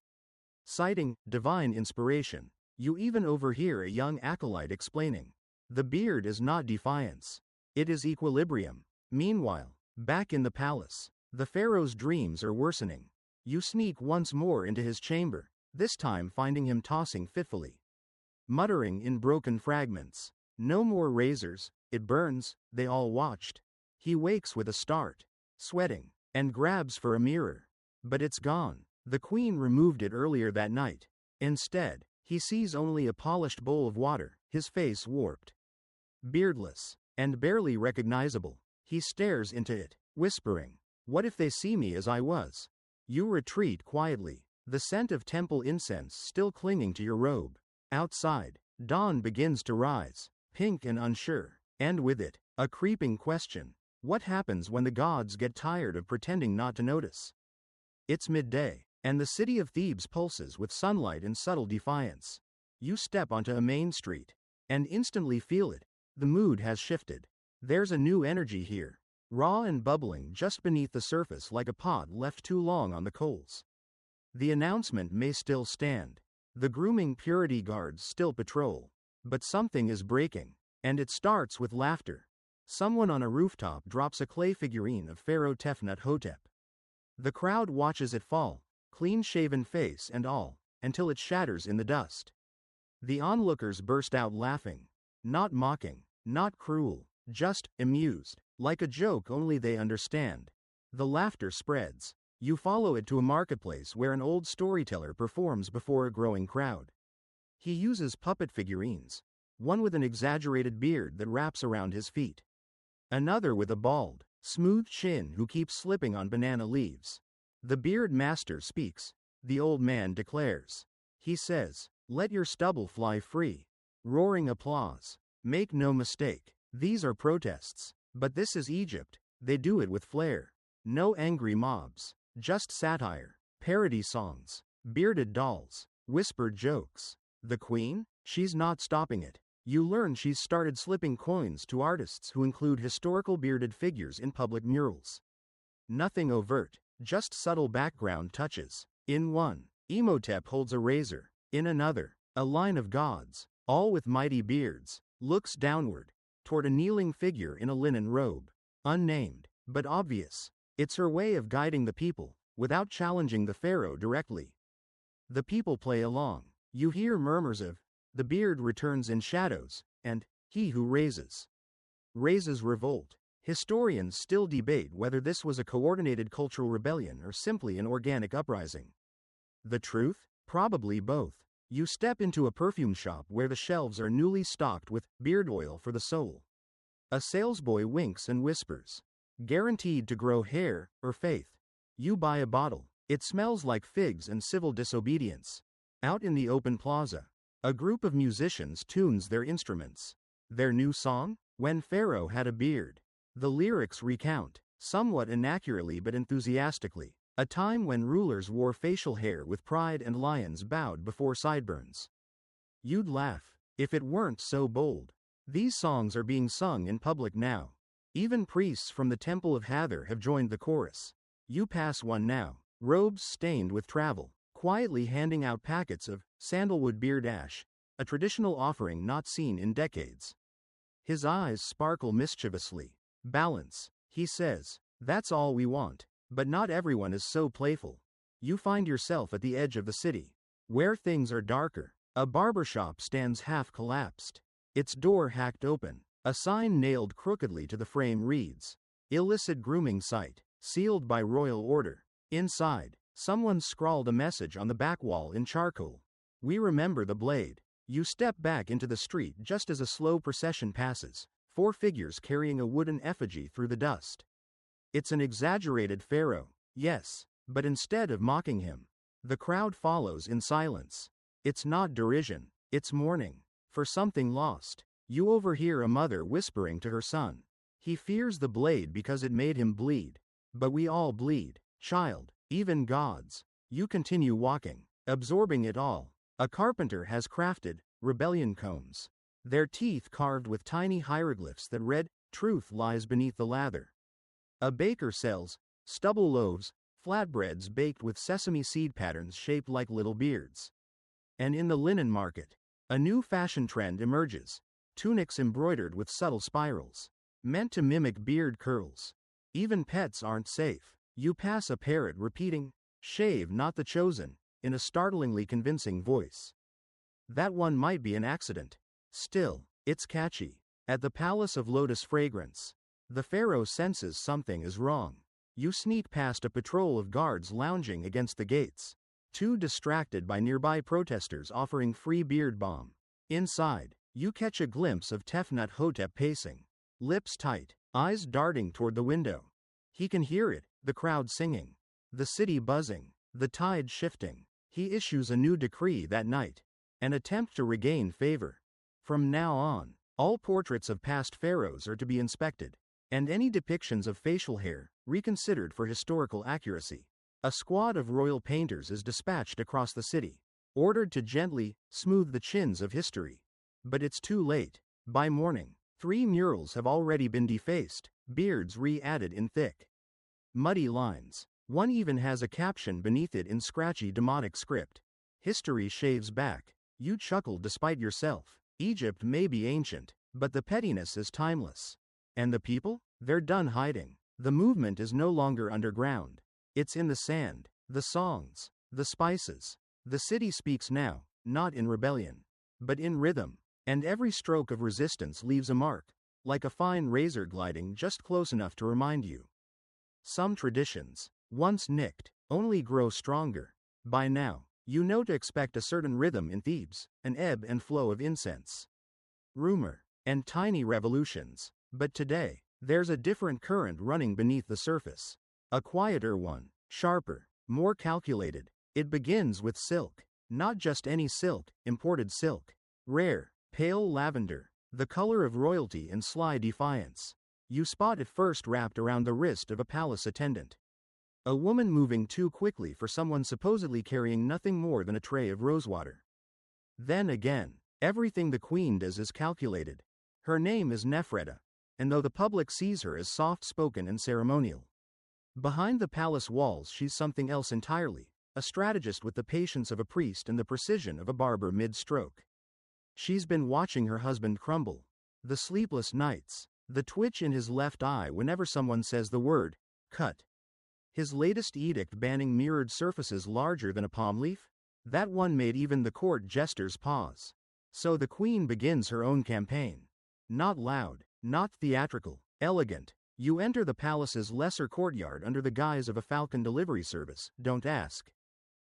Citing divine inspiration, you even overhear a young acolyte explaining, "The beard is not defiance. It is equilibrium." Meanwhile, back in the palace, the pharaoh's dreams are worsening. You sneak once more into his chamber, this time finding him tossing fitfully, muttering in broken fragments, "No more razors, it burns." They all watched. He wakes with a start, sweating, and grabs for a mirror. But it's gone. The queen removed it earlier that night. Instead, he sees only a polished bowl of water, his face warped. Beardless, and barely recognizable, he stares into it, whispering, "What if they see me as I was?" You retreat quietly, the scent of temple incense still clinging to your robe. Outside, dawn begins to rise, pink and unsure, and with it, a creeping question. What happens when the gods get tired of pretending not to notice? It's midday, and the city of Thebes pulses with sunlight and subtle defiance. You step onto a main street, and instantly feel it. The mood has shifted. There's a new energy here, raw and bubbling just beneath the surface like a pot left too long on the coals. The announcement may still stand. The grooming purity guards still patrol. But something is breaking, and it starts with laughter. Someone on a rooftop drops a clay figurine of Pharaoh Tefnut-Hotep. The crowd watches it fall, clean-shaven face and all, until it shatters in the dust. The onlookers burst out laughing. Not mocking, not cruel, just amused, like a joke only they understand. The laughter spreads. You follow it to a marketplace where an old storyteller performs before a growing crowd. He uses puppet figurines, one with an exaggerated beard that wraps around his feet. Another with a bald, smooth chin who keeps slipping on banana leaves. The beard master speaks. The old man declares. He says, "Let your stubble fly free." Roaring applause. Make no mistake, these are protests. But this is Egypt. They do it with flair. No angry mobs, just satire, parody songs, bearded dolls, whispered jokes. The queen? She's not stopping it. You learn she's started slipping coins to artists who include historical bearded figures in public murals. Nothing overt, just subtle background touches. In one, Imhotep holds a razor. In another, a line of gods, all with mighty beards, looks downward, toward a kneeling figure in a linen robe. Unnamed, but obvious. It's her way of guiding the people, without challenging the pharaoh directly. The people play along. You hear murmurs of, "The beard returns in shadows," and, "He who raises revolt." Historians still debate whether this was a coordinated cultural rebellion or simply an organic uprising. The truth? Probably both. You step into a perfume shop where the shelves are newly stocked with beard oil for the soul. A salesboy winks and whispers, "Guaranteed to grow hair or faith." You buy a bottle. It smells like figs and civil disobedience. Out in the open plaza, a group of musicians tunes their instruments. Their new song? When Pharaoh Had a Beard. The lyrics recount, somewhat inaccurately but enthusiastically, a time when rulers wore facial hair with pride and lions bowed before sideburns. You'd laugh, if it weren't so bold. These songs are being sung in public now. Even priests from the Temple of Hathor have joined the chorus. You pass one now, robes stained with travel, quietly handing out packets of sandalwood beard ash, a traditional offering not seen in decades. His eyes sparkle mischievously. "Balance," he says. "That's all we want." But not everyone is so playful. You find yourself at the edge of the city, where things are darker. A barbershop stands half collapsed, its door hacked open. A sign nailed crookedly to the frame reads, "Illicit grooming site, sealed by royal order." Inside, someone scrawled a message on the back wall in charcoal. "We remember the blade." You step back into the street just as a slow procession passes, 4 figures carrying a wooden effigy through the dust. It's an exaggerated pharaoh, yes, but instead of mocking him, the crowd follows in silence. It's not derision, it's mourning for something lost. You overhear a mother whispering to her son, "He fears the blade because it made him bleed. But we all bleed, child, even gods." You continue walking, absorbing it all. A carpenter has crafted rebellion combs, their teeth carved with tiny hieroglyphs that read, "Truth lies beneath the lather." A baker sells stubble loaves, flatbreads baked with sesame seed patterns shaped like little beards. And in the linen market, a new fashion trend emerges, tunics embroidered with subtle spirals, meant to mimic beard curls. Even pets aren't safe. You pass a parrot repeating, "Shave not the chosen," in a startlingly convincing voice. That one might be an accident. Still, it's catchy. At the Palace of Lotus Fragrance, the pharaoh senses something is wrong. You sneak past a patrol of guards lounging against the gates, too distracted by nearby protesters offering free beard balm. Inside, you catch a glimpse of Tefnut Hotep pacing, lips tight, eyes darting toward the window. He can hear it, the crowd singing, the city buzzing, the tide shifting. He issues a new decree that night, an attempt to regain favor. From now on, all portraits of past pharaohs are to be inspected, and any depictions of facial hair reconsidered for historical accuracy. A squad of royal painters is dispatched across the city, ordered to gently smooth the chins of history. But it's too late. By morning, 3 murals have already been defaced, beards re-added in thick, muddy lines. One even has a caption beneath it in scratchy demonic script. "History shaves back." You chuckle despite yourself. Egypt may be ancient, but the pettiness is timeless. And the people? They're done hiding. The movement is no longer underground. It's in the sand, the songs, the spices. The city speaks now, not in rebellion, but in rhythm. And every stroke of resistance leaves a mark, like a fine razor gliding just close enough to remind you. Some traditions, once nicked, only grow stronger. By now, you know to expect a certain rhythm in Thebes, an ebb and flow of incense, rumor, and tiny revolutions. But today, there's a different current running beneath the surface. A quieter one, sharper, more calculated. It begins with silk. Not just any silk, imported silk. Rare, pale lavender, the color of royalty and sly defiance. You spot it first wrapped around the wrist of a palace attendant. A woman moving too quickly for someone supposedly carrying nothing more than a tray of rosewater. Then again, everything the queen does is calculated. Her name is Nephretta, and though the public sees her as soft-spoken and ceremonial, behind the palace walls she's something else entirely, a strategist with the patience of a priest and the precision of a barber mid-stroke. She's been watching her husband crumble. The sleepless nights, the twitch in his left eye whenever someone says the word, cut. His latest edict banning mirrored surfaces larger than a palm leaf? That one made even the court jesters pause. So the queen begins her own campaign. Not loud, not theatrical, elegant. You enter the palace's lesser courtyard under the guise of a falcon delivery service, don't ask.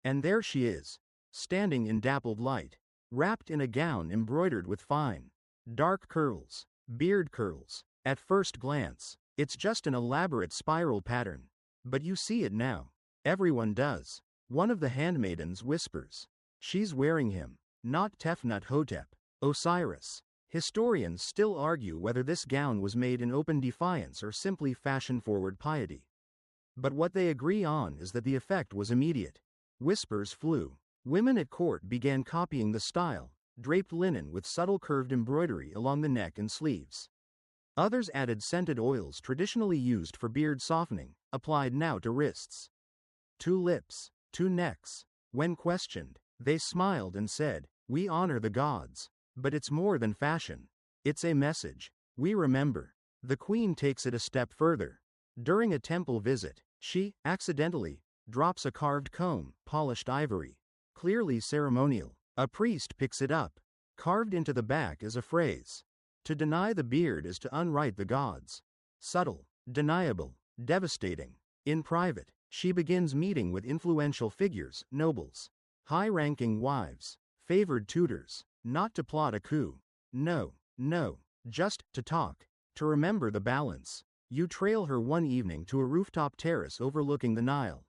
And there she is, standing in dappled light, wrapped in a gown embroidered with fine, dark curls, beard curls. At first glance, it's just an elaborate spiral pattern. But you see it now. Everyone does. One of the handmaidens whispers. She's wearing him, not Tefnut-Hotep, Osiris. Historians still argue whether this gown was made in open defiance or simply fashion-forward piety. But what they agree on is that the effect was immediate. Whispers flew. Women at court began copying the style, draped linen with subtle curved embroidery along the neck and sleeves. Others added scented oils traditionally used for beard softening, applied now to wrists, to lips, to necks. When questioned, they smiled and said, "We honor the gods. But it's more than fashion. It's a message. We remember." The queen takes it a step further. During a temple visit, she, accidentally, drops a carved comb, polished ivory, clearly ceremonial. A priest picks it up. Carved into the back is a phrase. To deny the beard is to unright the gods. Subtle, deniable, devastating. In private, she begins meeting with influential figures, nobles, high-ranking wives, favored tutors, not to plot a coup. No, just to talk, to remember the balance. You trail her one evening to a rooftop terrace overlooking the Nile.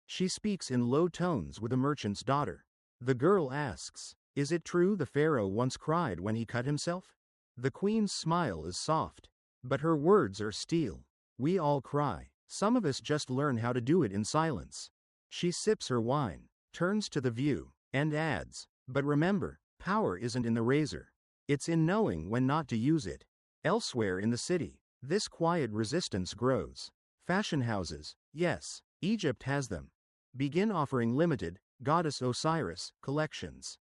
She speaks in low tones with a merchant's daughter. The girl asks, "Is it true the Pharaoh once cried when he cut himself?" The queen's smile is soft, but her words are steel. "We all cry. Some of us just learn how to do it in silence." She sips her wine, turns to the view, and adds, "But remember, power isn't in the razor. It's in knowing when not to use it." Elsewhere in the city, this quiet resistance grows. Fashion houses, yes, Egypt has them, begin offering limited, Goddess Osiris, collections.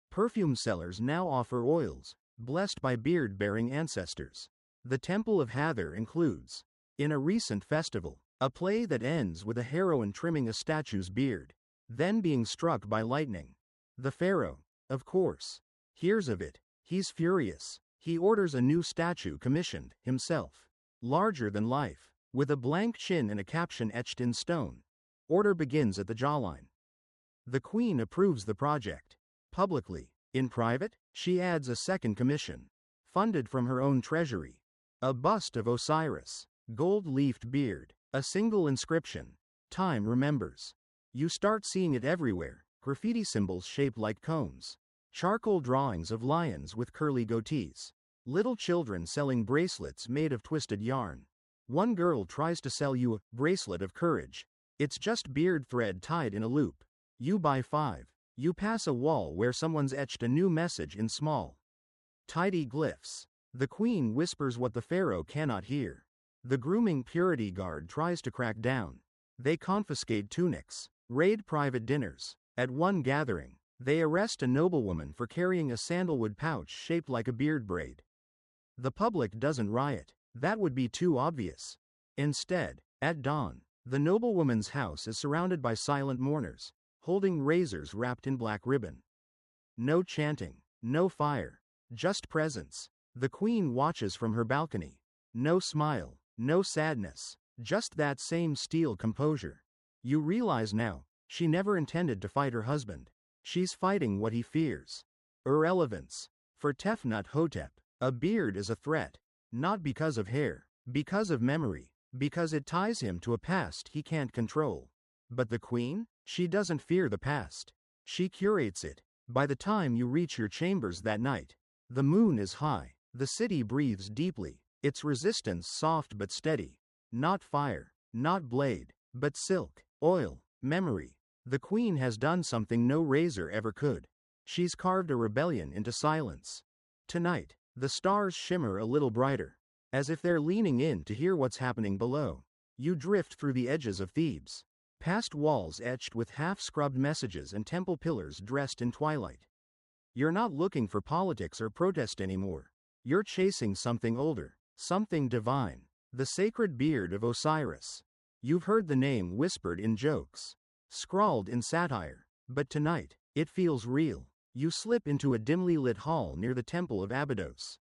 Perfume sellers now offer oils, blessed by beard-bearing ancestors. The Temple of Hathor includes, in a recent festival, a play that ends with a heroine trimming a statue's beard, then being struck by lightning. The Pharaoh, of course, hears of it. He's furious. He orders a new statue commissioned, himself. Larger than life, with a blank chin and a caption etched in stone. Order begins at the jawline. The queen approves the project. Publicly. In private, she adds a second commission, funded from her own treasury. A bust of Osiris, gold-leafed beard, a single inscription. Time remembers. You start seeing it everywhere, graffiti symbols shaped like combs. Charcoal drawings of lions with curly goatees. Little children selling bracelets made of twisted yarn. One girl tries to sell you a bracelet of courage. It's just beard thread tied in a loop. You buy 5. You pass a wall where someone's etched a new message in small, tidy glyphs. The queen whispers what the pharaoh cannot hear. The grooming purity guard tries to crack down. They confiscate tunics, raid private dinners. At one gathering, they arrest a noblewoman for carrying a sandalwood pouch shaped like a beard braid. The public doesn't riot. That would be too obvious. Instead, at dawn, the noblewoman's house is surrounded by silent mourners, holding razors wrapped in black ribbon. No chanting, no fire, just presence. The queen watches from her balcony. No smile, no sadness, just that same steel composure. You realize now, she never intended to fight her husband. She's fighting what he fears. Irrelevance. For Tefnut-hotep, a beard is a threat, not because of hair, because of memory, because it ties him to a past he can't control. But the queen? She doesn't fear the past. She curates it. By the time you reach your chambers that night, the moon is high, the city breathes deeply, its resistance soft but steady. Not fire, not blade, but silk, oil, memory. The queen has done something no razor ever could. She's carved a rebellion into silence. Tonight, the stars shimmer a little brighter, as if they're leaning in to hear what's happening below. You drift through the edges of Thebes, past walls etched with half-scrubbed messages and temple pillars dressed in twilight. You're not looking for politics or protest anymore. You're chasing something older, something divine, the sacred beard of Osiris. You've heard the name whispered in jokes, scrawled in satire, but tonight, it feels real. You slip into a dimly lit hall near the Temple of Abydos,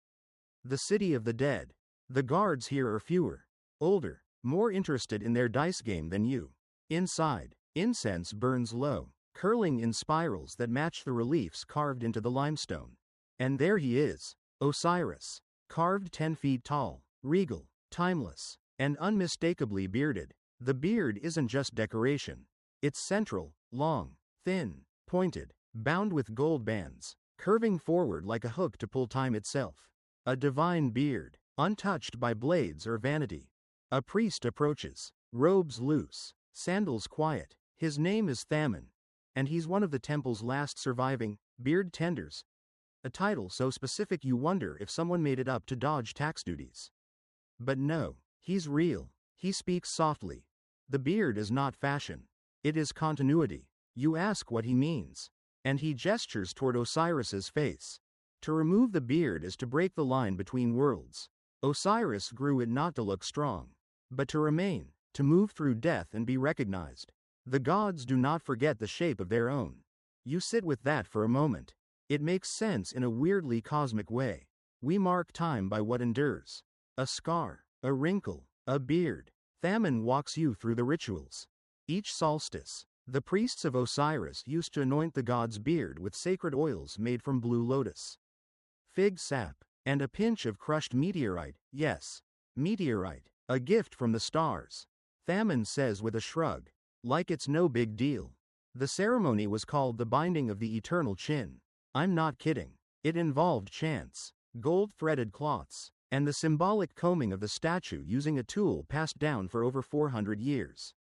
the city of the dead. The guards here are fewer, older, more interested in their dice game than you. Inside, incense burns low, curling in spirals that match the reliefs carved into the limestone. And there he is, Osiris, carved 10 feet tall, regal, timeless, and unmistakably bearded. The beard isn't just decoration. It's central, long, thin, pointed, bound with gold bands, curving forward like a hook to pull time itself. A divine beard, untouched by blades or vanity. A priest approaches, robes loose, sandals quiet. His name is Thammon, and he's one of the temple's last surviving beard tenders. A title so specific you wonder if someone made it up to dodge tax duties. But no, he's real. He speaks softly. The beard is not fashion. It is continuity. You ask what he means, and he gestures toward Osiris's face. To remove the beard is to break the line between worlds. Osiris grew it not to look strong, but to remain, to move through death and be recognized. The gods do not forget the shape of their own. You sit with that for a moment. It makes sense in a weirdly cosmic way. We mark time by what endures. A scar, a wrinkle, a beard. Thammon walks you through the rituals. Each solstice, the priests of Osiris used to anoint the god's beard with sacred oils made from blue lotus, fig sap, and a pinch of crushed meteorite. Yes, meteorite, a gift from the stars. Thammon says with a shrug, like it's no big deal. The ceremony was called the binding of the eternal chin. I'm not kidding. It involved chants, gold-threaded cloths, and the symbolic combing of the statue using a tool passed down for over 400 years.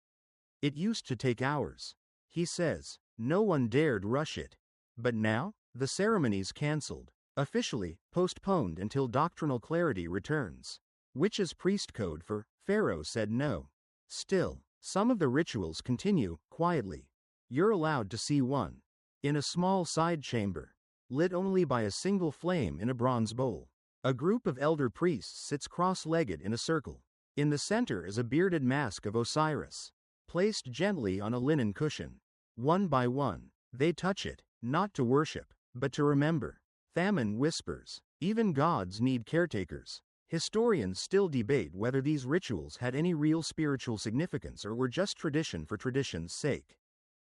It used to take hours. He says, no one dared rush it. But now, the ceremony's cancelled, officially postponed until doctrinal clarity returns. Which is priest code for Pharaoh said no. Still, some of the rituals continue, quietly. You're allowed to see one. In a small side chamber, lit only by a single flame in a bronze bowl. A group of elder priests sits cross-legged in a circle. In the center is a bearded mask of Osiris, placed gently on a linen cushion. One by one, they touch it, not to worship, but to remember. Thammon whispers, even gods need caretakers. Historians still debate whether these rituals had any real spiritual significance or were just tradition for tradition's sake.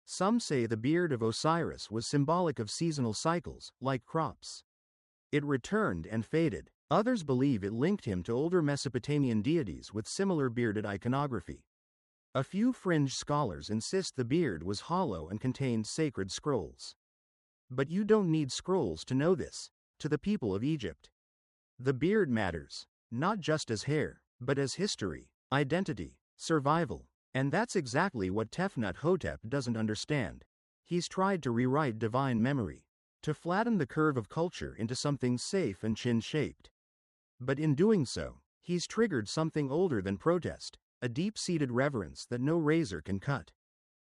Some say the beard of Osiris was symbolic of seasonal cycles, like crops. It returned and faded. Others believe it linked him to older Mesopotamian deities with similar bearded iconography. A few fringe scholars insist the beard was hollow and contained sacred scrolls. But you don't need scrolls to know this. To the people of Egypt, the beard matters, not just as hair, but as history, identity, survival. And that's exactly what Tefnut-hotep doesn't understand. He's tried to rewrite divine memory, to flatten the curve of culture into something safe and chin-shaped. But in doing so, he's triggered something older than protest, a deep-seated reverence that no razor can cut.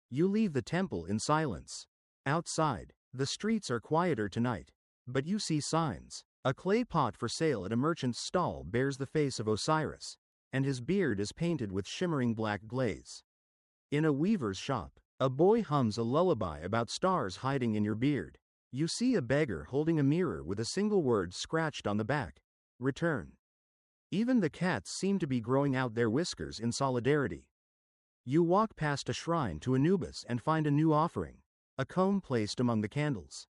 You leave the temple in silence. Outside, the streets are quieter tonight, but you see signs. A clay pot for sale at a merchant's stall bears the face of Osiris, and his beard is painted with shimmering black glaze. In a weaver's shop, a boy hums a lullaby about stars hiding in your beard. You see a beggar holding a mirror with a single word scratched on the back: return. Even the cats seem to be growing out their whiskers in solidarity. You walk past a shrine to Anubis and find a new offering, a comb placed among the candles.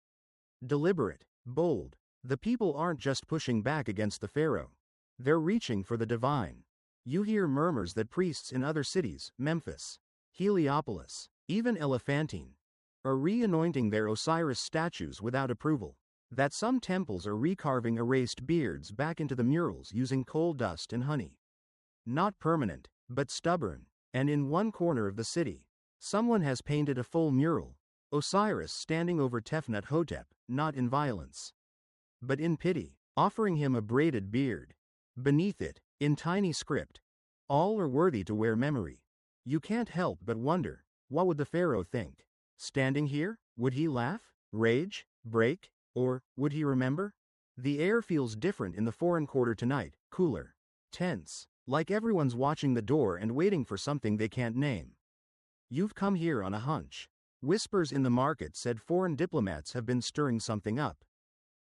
Deliberate, bold, The people aren't just pushing back against the Pharaoh. They're reaching for the divine. You hear murmurs that priests in other cities, Memphis, Heliopolis, even Elephantine, are re-anointing their Osiris statues without approval. That some temples are recarving erased beards back into the murals using coal dust and honey. Not permanent, but stubborn. And in one corner of the city, someone has painted a full mural, Osiris standing over Tefnut-Hotep, not in violence, but in pity, offering him a braided beard. Beneath it, in tiny script, all are worthy to wear memory. You can't help but wonder, what would the Pharaoh think? Standing here, would he laugh, rage, break, or would he remember? The air feels different in the foreign quarter tonight, cooler, tense, like everyone's watching the door and waiting for something they can't name. You've come here on a hunch. Whispers in the market said foreign diplomats have been stirring something up.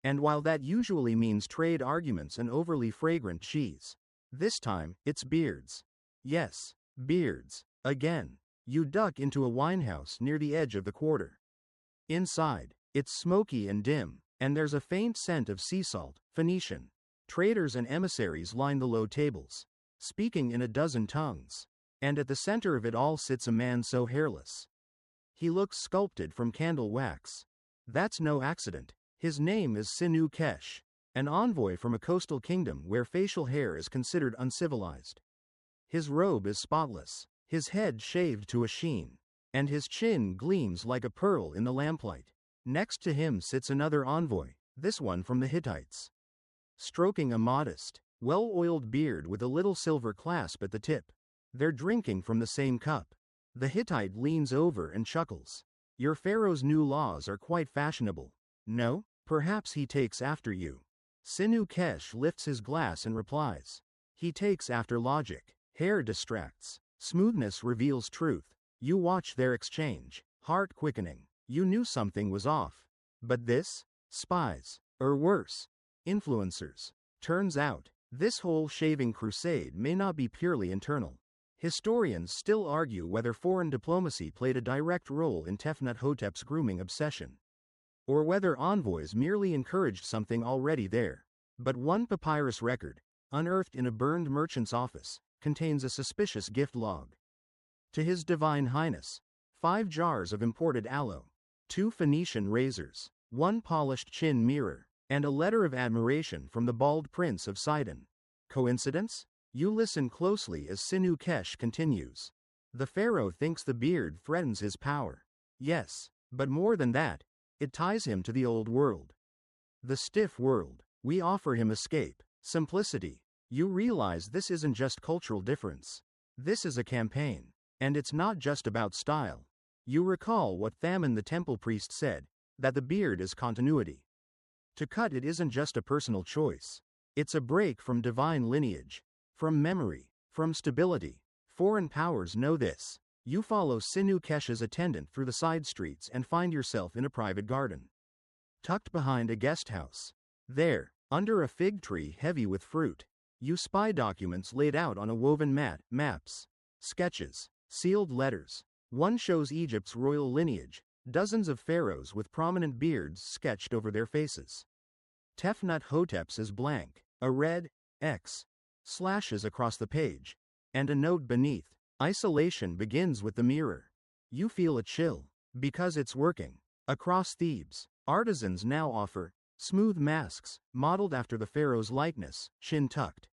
And while that usually means trade arguments and overly fragrant cheese, this time, it's beards. Yes, beards. Again. You duck into a winehouse near the edge of the quarter. Inside, it's smoky and dim, and there's a faint scent of sea salt, Phoenician. Traders and emissaries line the low tables, speaking in a dozen tongues. And at the center of it all sits a man so hairless. He looks sculpted from candle wax. That's no accident. His name is Sinu Kesh, an envoy from a coastal kingdom where facial hair is considered uncivilized. His robe is spotless, his head shaved to a sheen, and his chin gleams like a pearl in the lamplight. Next to him sits another envoy, this one from the Hittites, stroking a modest, well-oiled beard with a little silver clasp at the tip. They're drinking from the same cup. The Hittite leans over and chuckles. Your Pharaoh's new laws are quite fashionable. No? Perhaps he takes after you. Sinu Kesh lifts his glass and replies. He takes after logic. Hair distracts. Smoothness reveals truth. You watch their exchange, heart quickening. You knew something was off. But this? Spies. Or worse, influencers. Turns out, this whole shaving crusade may not be purely internal. Historians still argue whether foreign diplomacy played a direct role in Tefnut-Hotep's grooming obsession, or whether envoys merely encouraged something already there. But one papyrus record, unearthed in a burned merchant's office, contains a suspicious gift log. To His Divine Highness, 5 jars of imported aloe, 2 Phoenician razors, 1 polished chin mirror, and a letter of admiration from the bald prince of Sidon. Coincidence? You listen closely as Sinu Kesh continues. The Pharaoh thinks the beard threatens his power. Yes, but more than that, it ties him to the old world. The stiff world. We offer him escape, simplicity. You realize this isn't just cultural difference. This is a campaign. And it's not just about style. You recall what Thaman the temple priest said, that the beard is continuity. To cut it isn't just a personal choice. It's a break from divine lineage, from memory, from stability. Foreign powers know this. You follow Sinu Kesh's attendant through the side streets and find yourself in a private garden, tucked behind a guest house. There, under a fig tree heavy with fruit, you spy documents laid out on a woven mat, maps, sketches, sealed letters. One shows Egypt's royal lineage, dozens of pharaohs with prominent beards sketched over their faces. Tefnut-Hotep's is blank, a red X slashes across the page, and a note beneath. Isolation begins with the mirror. You feel a chill, because it's working. Across Thebes, artisans now offer smooth masks, modeled after the pharaoh's likeness, chin tucked,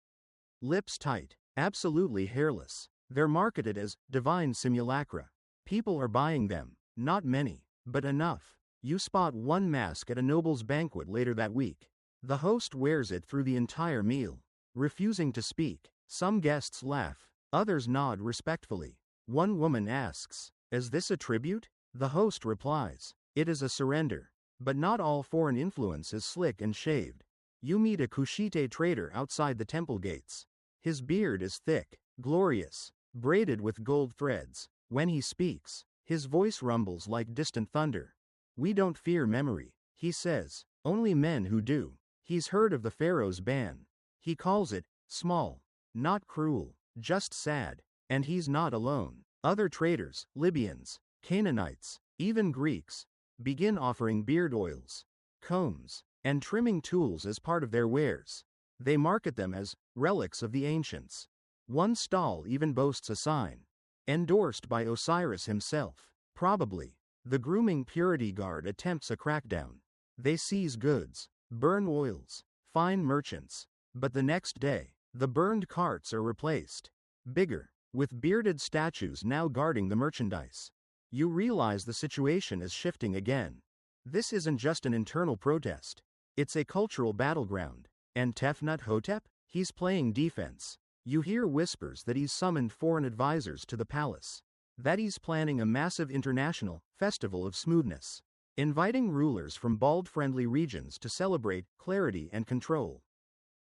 lips tight, absolutely hairless. They're marketed as divine simulacra. People are buying them, not many, but enough. You spot one mask at a noble's banquet later that week. The host wears it through the entire meal, refusing to speak. Some guests laugh, others nod respectfully. One woman asks, "Is this a tribute?" The host replies, "It is a surrender." But not all foreign influence is slick and shaved. You meet a Kushite trader outside the temple gates. His beard is thick, glorious, braided with gold threads. When he speaks, his voice rumbles like distant thunder. "We don't fear memory," he says, "only men who do." He's heard of the pharaoh's ban. He calls it small, not cruel, just sad. And he's not alone. Other traders, Libyans, Canaanites, even Greeks, begin offering beard oils, combs, and trimming tools as part of their wares. They market them as relics of the ancients. One stall even boasts a sign, endorsed by Osiris himself. Probably, the grooming purity guard attempts a crackdown. They seize goods, burn oils, fine merchants. But the next day, the burned carts are replaced. Bigger, with bearded statues now guarding the merchandise. You realize the situation is shifting again. This isn't just an internal protest. It's a cultural battleground. And Tefnut Hotep? He's playing defense. You hear whispers that he's summoned foreign advisors to the palace. That he's planning a massive international festival of smoothness, inviting rulers from bald-friendly regions to celebrate clarity and control.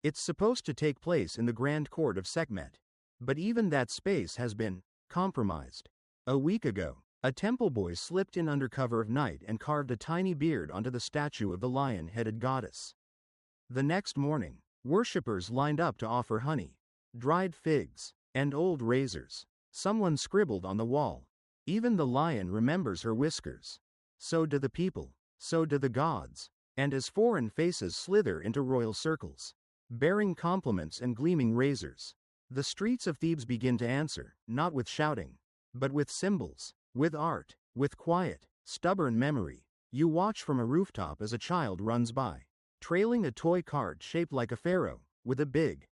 It's supposed to take place in the Grand Court of Sekhmet. But even that space has been compromised. A week ago, a temple boy slipped in under cover of night and carved a tiny beard onto the statue of the lion-headed goddess. The next morning, worshippers lined up to offer honey, dried figs, and old razors. Someone scribbled on the wall, "Even the lion remembers her whiskers." So do the people, so do the gods. And as foreign faces slither into royal circles, bearing compliments and gleaming razors, the streets of Thebes begin to answer, not with shouting, but with symbols, with art, with quiet, stubborn memory. You watch from a rooftop as a child runs by, trailing a toy cart shaped like a pharaoh, with a big,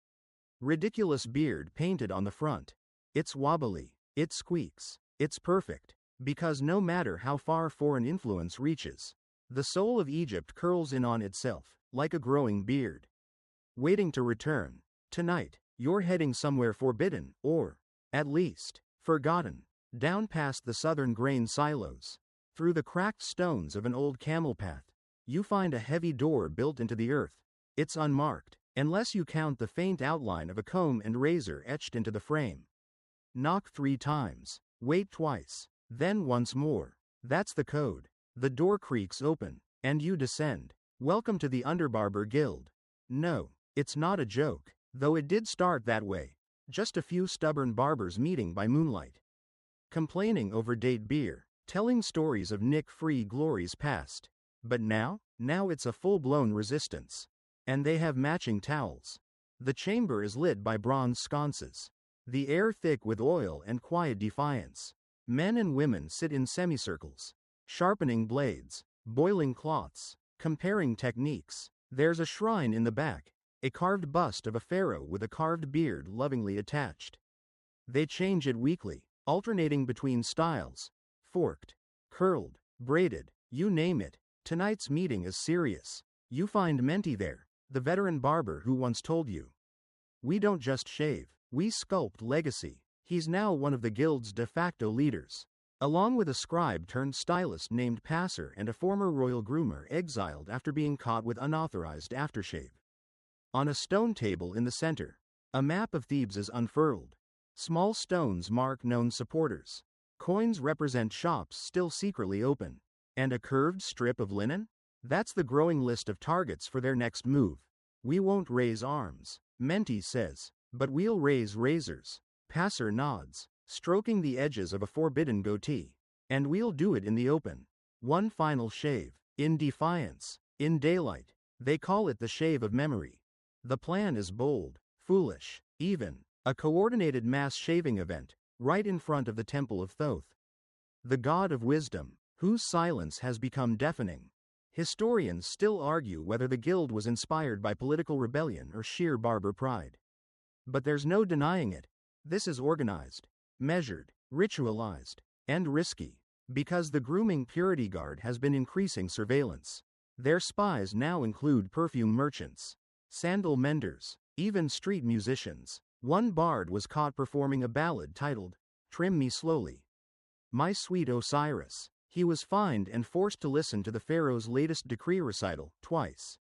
ridiculous beard painted on the front. It's wobbly, it squeaks, it's perfect, because no matter how far foreign influence reaches, the soul of Egypt curls in on itself, like a growing beard, waiting to return. Tonight, you're heading somewhere forbidden, or, at least, forgotten, down past the southern grain silos. Through the cracked stones of an old camel path, you find a heavy door built into the earth. It's unmarked, unless you count the faint outline of a comb and razor etched into the frame. Knock 3 times, wait twice, then once more. That's the code. The door creaks open, and you descend. Welcome to the Underbarber Guild. No, it's not a joke, though it did start that way. Just a few stubborn barbers meeting by moonlight, complaining over date beer, telling stories of nick-free glories past. But now it's a full-blown resistance. And they have matching towels. The chamber is lit by bronze sconces, the air thick with oil and quiet defiance. Men and women sit in semicircles, sharpening blades, boiling cloths, comparing techniques. There's a shrine in the back, a carved bust of a pharaoh with a carved beard lovingly attached. They change it weekly, alternating between styles, forked, curled, braided, you name it. Tonight's meeting is serious. You find Menti there, the veteran barber who once told you, "We don't just shave, we sculpt legacy." He's now one of the guild's de facto leaders, along with a scribe turned stylist named Passer and a former royal groomer exiled after being caught with unauthorized aftershave. On a stone table in the center, a map of Thebes is unfurled. Small stones mark known supporters. Coins represent shops still secretly open. And a curved strip of linen? That's the growing list of targets for their next move. "We won't raise arms," Menti says, "but we'll raise razors." Passer nods, stroking the edges of a forbidden goatee. "And we'll do it in the open. One final shave, in defiance, in daylight." They call it the shave of memory. The plan is bold, foolish, even a coordinated mass shaving event, right in front of the Temple of Thoth, the god of wisdom, whose silence has become deafening. Historians still argue whether the guild was inspired by political rebellion or sheer barber pride. But there's no denying it. This is organized, measured, ritualized, and risky, because the grooming purity guard has been increasing surveillance. Their spies now include perfume merchants, sandal menders, even street musicians. One bard was caught performing a ballad titled, "Trim Me Slowly, My Sweet Osiris." He was fined and forced to listen to the pharaoh's latest decree recital twice.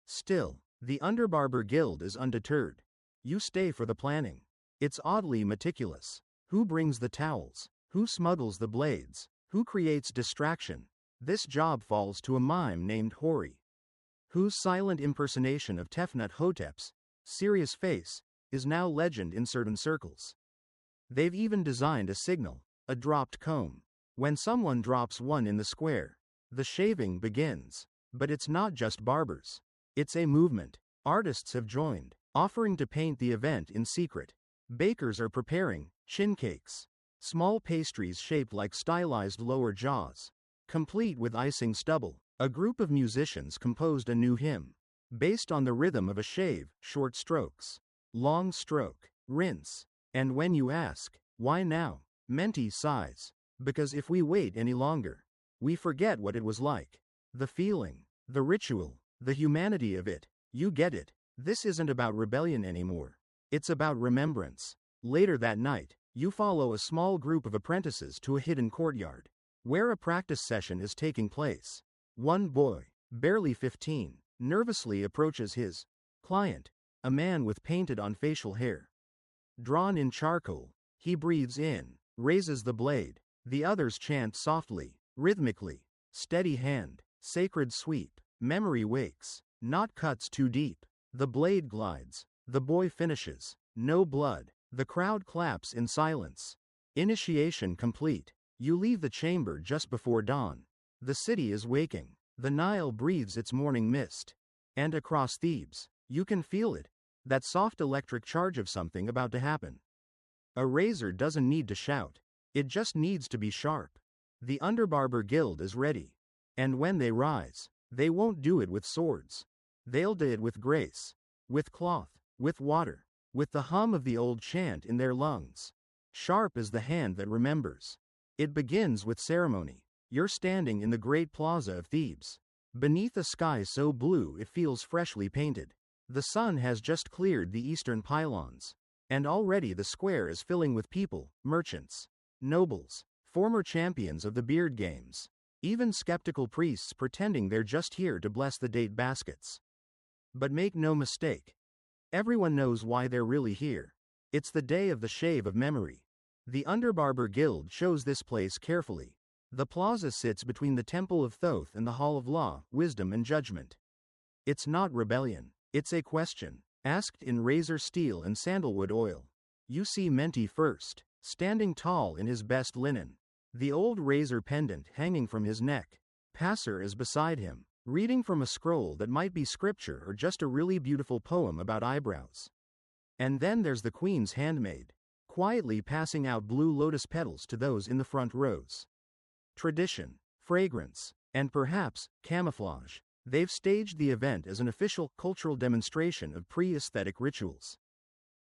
Still, the Underbarber Guild is undeterred. You stay for the planning. It's oddly meticulous. Who brings the towels? Who smuggles the blades? Who creates distraction? This job falls to a mime named Hori, whose silent impersonation of Tefnut Hotep's serious face is now legend in certain circles. They've even designed a signal, a dropped comb. When someone drops one in the square, the shaving begins. But it's not just barbers. It's a movement. Artists have joined, offering to paint the event in secret. Bakers are preparing chin cakes, small pastries shaped like stylized lower jaws, complete with icing stubble. A group of musicians composed a new hymn, based on the rhythm of a shave, short strokes, long stroke, rinse. And when you ask, why now? Menti sighs. Because if we wait any longer, we forget what it was like. The feeling, the ritual, the humanity of it. You get it. This isn't about rebellion anymore. It's about remembrance. Later that night, you follow a small group of apprentices to a hidden courtyard, where a practice session is taking place. One boy, barely 15, nervously approaches his client, a man with painted-on facial hair. Drawn in charcoal, he breathes in, raises the blade. The others chant softly, rhythmically. Steady hand, sacred sweep. Memory wakes, not cuts too deep. The blade glides. The boy finishes. No blood. The crowd claps in silence. Initiation complete. You leave the chamber just before dawn. The city is waking. The Nile breathes its morning mist. And across Thebes, you can feel it. That soft electric charge of something about to happen. A razor doesn't need to shout. It just needs to be sharp. The Underbarber Guild is ready. And when they rise, they won't do it with swords. They'll do it with grace. With cloth. With water. With the hum of the old chant in their lungs. Sharp as the hand that remembers. It begins with ceremony. You're standing in the great plaza of Thebes, beneath a sky so blue it feels freshly painted. The sun has just cleared the eastern pylons, and already the square is filling with people, merchants, nobles, former champions of the beard games, even skeptical priests pretending they're just here to bless the date baskets. But make no mistake, everyone knows why they're really here. It's the day of the shave of memory. The Underbarber Guild chose this place carefully. The plaza sits between the Temple of Thoth and the Hall of Law, Wisdom and Judgment. It's not rebellion. It's a question, asked in razor steel and sandalwood oil. You see Menti first, standing tall in his best linen, the old razor pendant hanging from his neck. Passer is beside him, reading from a scroll that might be scripture or just a really beautiful poem about eyebrows. And then there's the Queen's handmaid, quietly passing out blue lotus petals to those in the front rows. Tradition, fragrance, and perhaps camouflage. They've staged the event as an official cultural demonstration of pre-aesthetic rituals.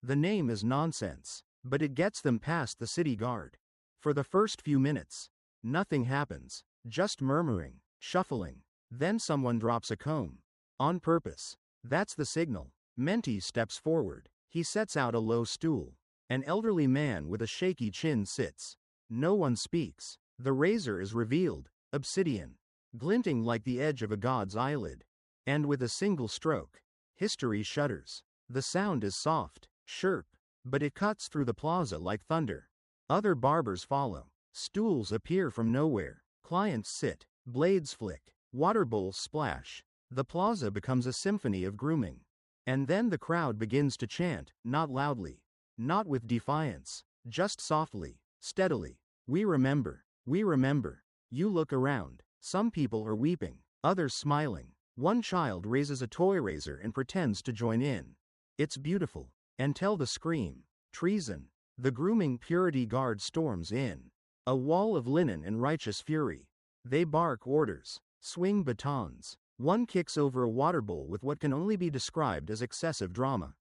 The name is nonsense, but it gets them past the city guard. For the first few minutes, nothing happens, just murmuring, shuffling. Then someone drops a comb. On purpose. That's the signal. Menti steps forward. He sets out a low stool. An elderly man with a shaky chin sits. No one speaks. The razor is revealed, obsidian, glinting like the edge of a god's eyelid. And with a single stroke, history shudders. The sound is soft, sharp, but it cuts through the plaza like thunder. Other barbers follow. Stools appear from nowhere. Clients sit. Blades flick. Water bowls splash. The plaza becomes a symphony of grooming. And then the crowd begins to chant, not loudly, not with defiance, just softly, steadily. We remember. We remember. You look around. Some people are weeping, others smiling. One child raises a toy razor and pretends to join in. It's beautiful. Until the scream. Treason. The grooming purity guard storms in. A wall of linen and righteous fury. They bark orders, swing batons. One kicks over a water bowl with what can only be described as excessive drama.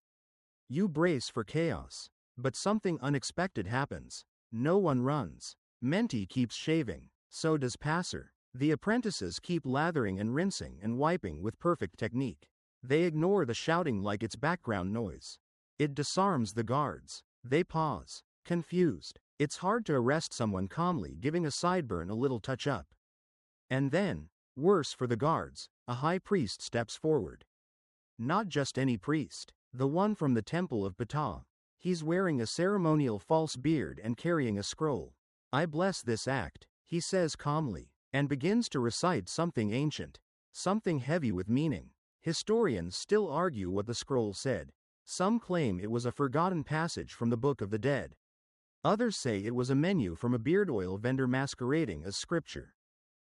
You brace for chaos. But something unexpected happens. No one runs. Menti keeps shaving. So does Passer. The apprentices keep lathering and rinsing and wiping with perfect technique. They ignore the shouting like it's background noise. It disarms the guards. They pause, confused. It's hard to arrest someone calmly giving a sideburn a little touch-up. And then, worse for the guards, a high priest steps forward. Not just any priest, the one from the Temple of Ptah. He's wearing a ceremonial false beard and carrying a scroll. I bless this act, he says calmly, and begins to recite something ancient, something heavy with meaning. Historians still argue what the scroll said. Some claim it was a forgotten passage from the Book of the Dead. Others say it was a menu from a beard oil vendor masquerading as scripture.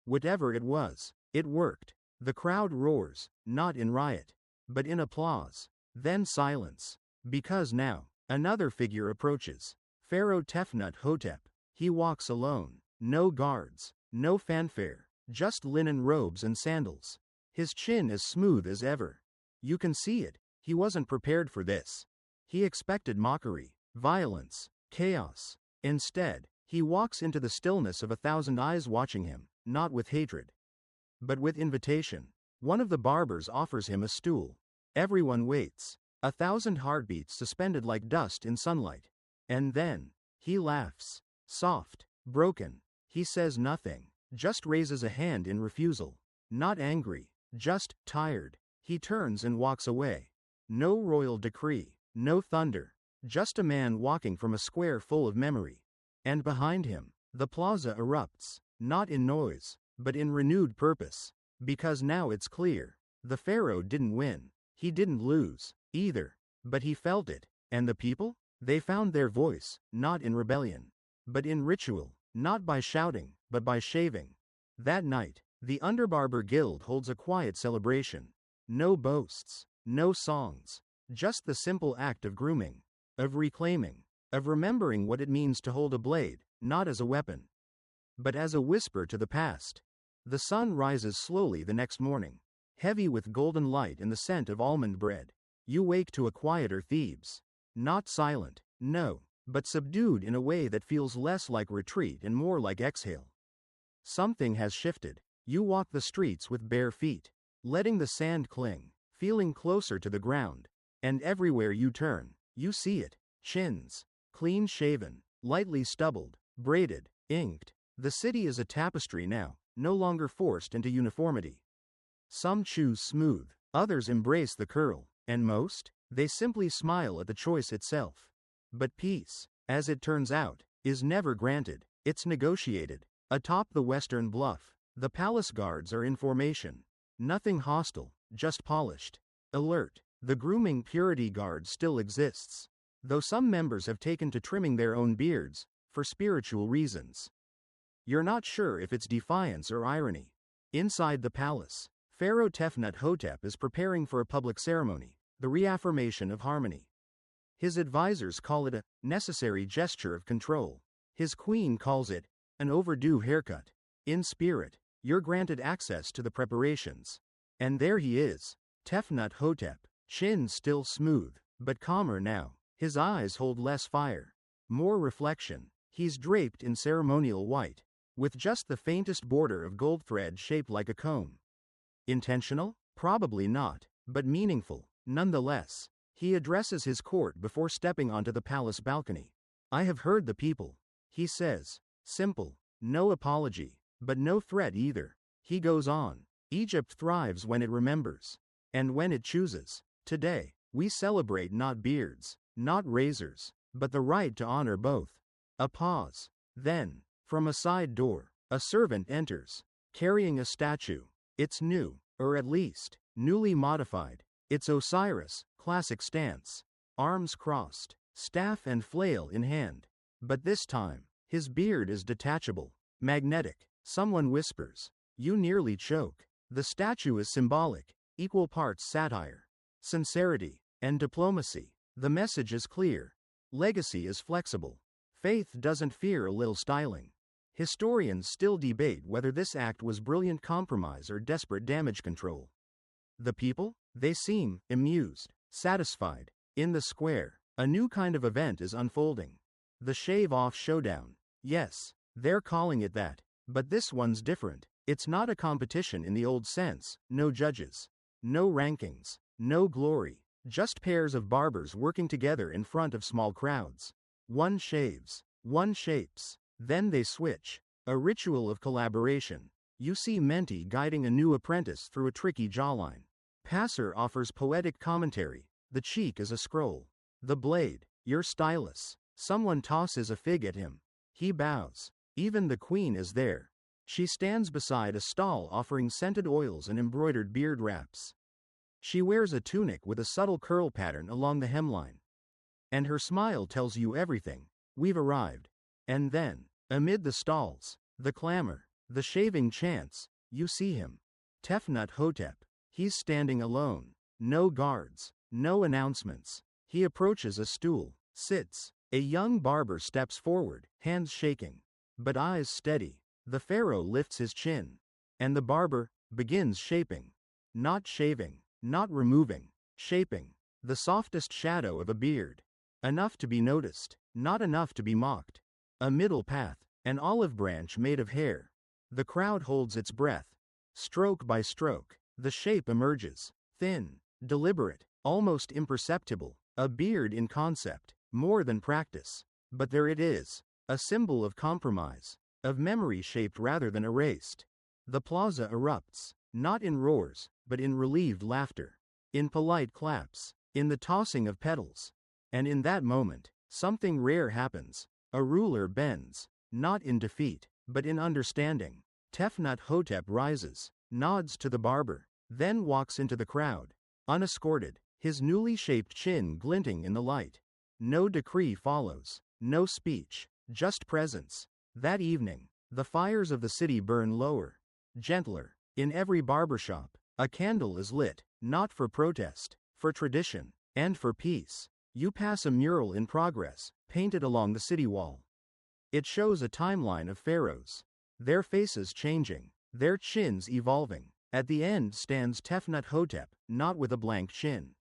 Whatever it was, it worked. The crowd roars, not in riot, but in applause. Then silence. Because now, another figure approaches. Pharaoh Tefnut-hotep. He walks alone. No guards, no fanfare, just linen robes and sandals. His chin as smooth as ever. You can see it, he wasn't prepared for this. He expected mockery, violence, chaos. Instead, he walks into the stillness of 1,000 eyes watching him, not with hatred, but with invitation. One of the barbers offers him a stool. Everyone waits. 1,000 heartbeats suspended like dust in sunlight. And then, he laughs. Soft, broken. He says nothing, just raises a hand in refusal. Not angry, just tired. He turns and walks away. No royal decree, no thunder. Just a man walking from a square full of memory. And behind him, the plaza erupts, not in noise, but in renewed purpose. Because now it's clear. The pharaoh didn't win. He didn't lose, either. But he felt it. And the people? They found their voice, not in rebellion, but in ritual. Not by shouting, but by shaving. That night, the Underbarber Guild holds a quiet celebration. No boasts, no songs, just the simple act of grooming, of reclaiming, of remembering what it means to hold a blade, not as a weapon, but as a whisper to the past. The sun rises slowly the next morning, heavy with golden light and the scent of almond bread. You wake to a quieter Thebes. Not silent, no, but subdued in a way that feels less like retreat and more like exhale. Something has shifted. You walk the streets with bare feet, letting the sand cling, feeling closer to the ground. And everywhere you turn, you see it. Chins, clean shaven, lightly stubbled, braided, inked. The city is a tapestry now, no longer forced into uniformity. Some choose smooth, others embrace the curl, and most, they simply smile at the choice itself. But peace, as it turns out, is never granted, it's negotiated. Atop the western bluff, the palace guards are in formation. Nothing hostile, just polished. Alert, the grooming purity guard still exists. Though some members have taken to trimming their own beards, for spiritual reasons. You're not sure if it's defiance or irony. Inside the palace, Pharaoh Tefnut-hotep is preparing for a public ceremony, the reaffirmation of harmony. His advisors call it a necessary gesture of control. His queen calls it an overdue haircut. In spirit, you're granted access to the preparations. And there he is, Tefnut-hotep, chin still smooth, but calmer now. His eyes hold less fire, more reflection. He's draped in ceremonial white, with just the faintest border of gold thread shaped like a comb. Intentional? Probably not, but meaningful, nonetheless. He addresses his court before stepping onto the palace balcony. I have heard the people, he says. Simple, no apology, but no threat either. He goes on. Egypt thrives when it remembers. And when it chooses. Today, we celebrate not beards, not razors, but the right to honor both. A pause. Then, from a side door, a servant enters, carrying a statue. It's new, or at least, newly modified. It's Osiris, classic stance, arms crossed, staff and flail in hand. But this time, his beard is detachable, magnetic. Someone whispers. You nearly choke. The statue is symbolic, equal parts satire, sincerity, and diplomacy. The message is clear. Legacy is flexible. Faith doesn't fear a little styling. Historians still debate whether this act was brilliant compromise or desperate damage control. The people? They seem amused, satisfied. In the square, a new kind of event is unfolding. The shave-off showdown. Yes, they're calling it that. But this one's different. It's not a competition in the old sense. No judges. No rankings. No glory. Just pairs of barbers working together in front of small crowds. One shaves. One shapes. Then they switch. A ritual of collaboration. You see Menti guiding a new apprentice through a tricky jawline. Passer offers poetic commentary. The cheek is a scroll. The blade, your stylus. Someone tosses a fig at him. He bows. Even the queen is there. She stands beside a stall offering scented oils and embroidered beard wraps. She wears a tunic with a subtle curl pattern along the hemline. And her smile tells you everything. We've arrived. And then, amid the stalls, the clamor, the shaving chants, you see him. Tefnut Hotep. He's standing alone. No guards. No announcements. He approaches a stool, sits. A young barber steps forward, hands shaking, but eyes steady. The pharaoh lifts his chin. And the barber begins shaping. Not shaving, not removing, shaping. The softest shadow of a beard. Enough to be noticed, not enough to be mocked. A middle path, an olive branch made of hair. The crowd holds its breath. Stroke by stroke, the shape emerges. Thin, deliberate, almost imperceptible. A beard in concept, more than practice. But there it is, a symbol of compromise, of memory shaped rather than erased. The plaza erupts, not in roars, but in relieved laughter. In polite claps, in the tossing of petals. And in that moment, something rare happens. A ruler bends, not in defeat, but in understanding. Tefnut Hotep rises, nods to the barber, then walks into the crowd, unescorted, his newly shaped chin glinting in the light. No decree follows, no speech, just presence. That evening, the fires of the city burn lower, gentler. In every barbershop, a candle is lit, not for protest, for tradition, and for peace. You pass a mural in progress, painted along the city wall. It shows a timeline of pharaohs, their faces changing, their chins evolving. At the end stands Tefnut Hotep, not with a blank chin,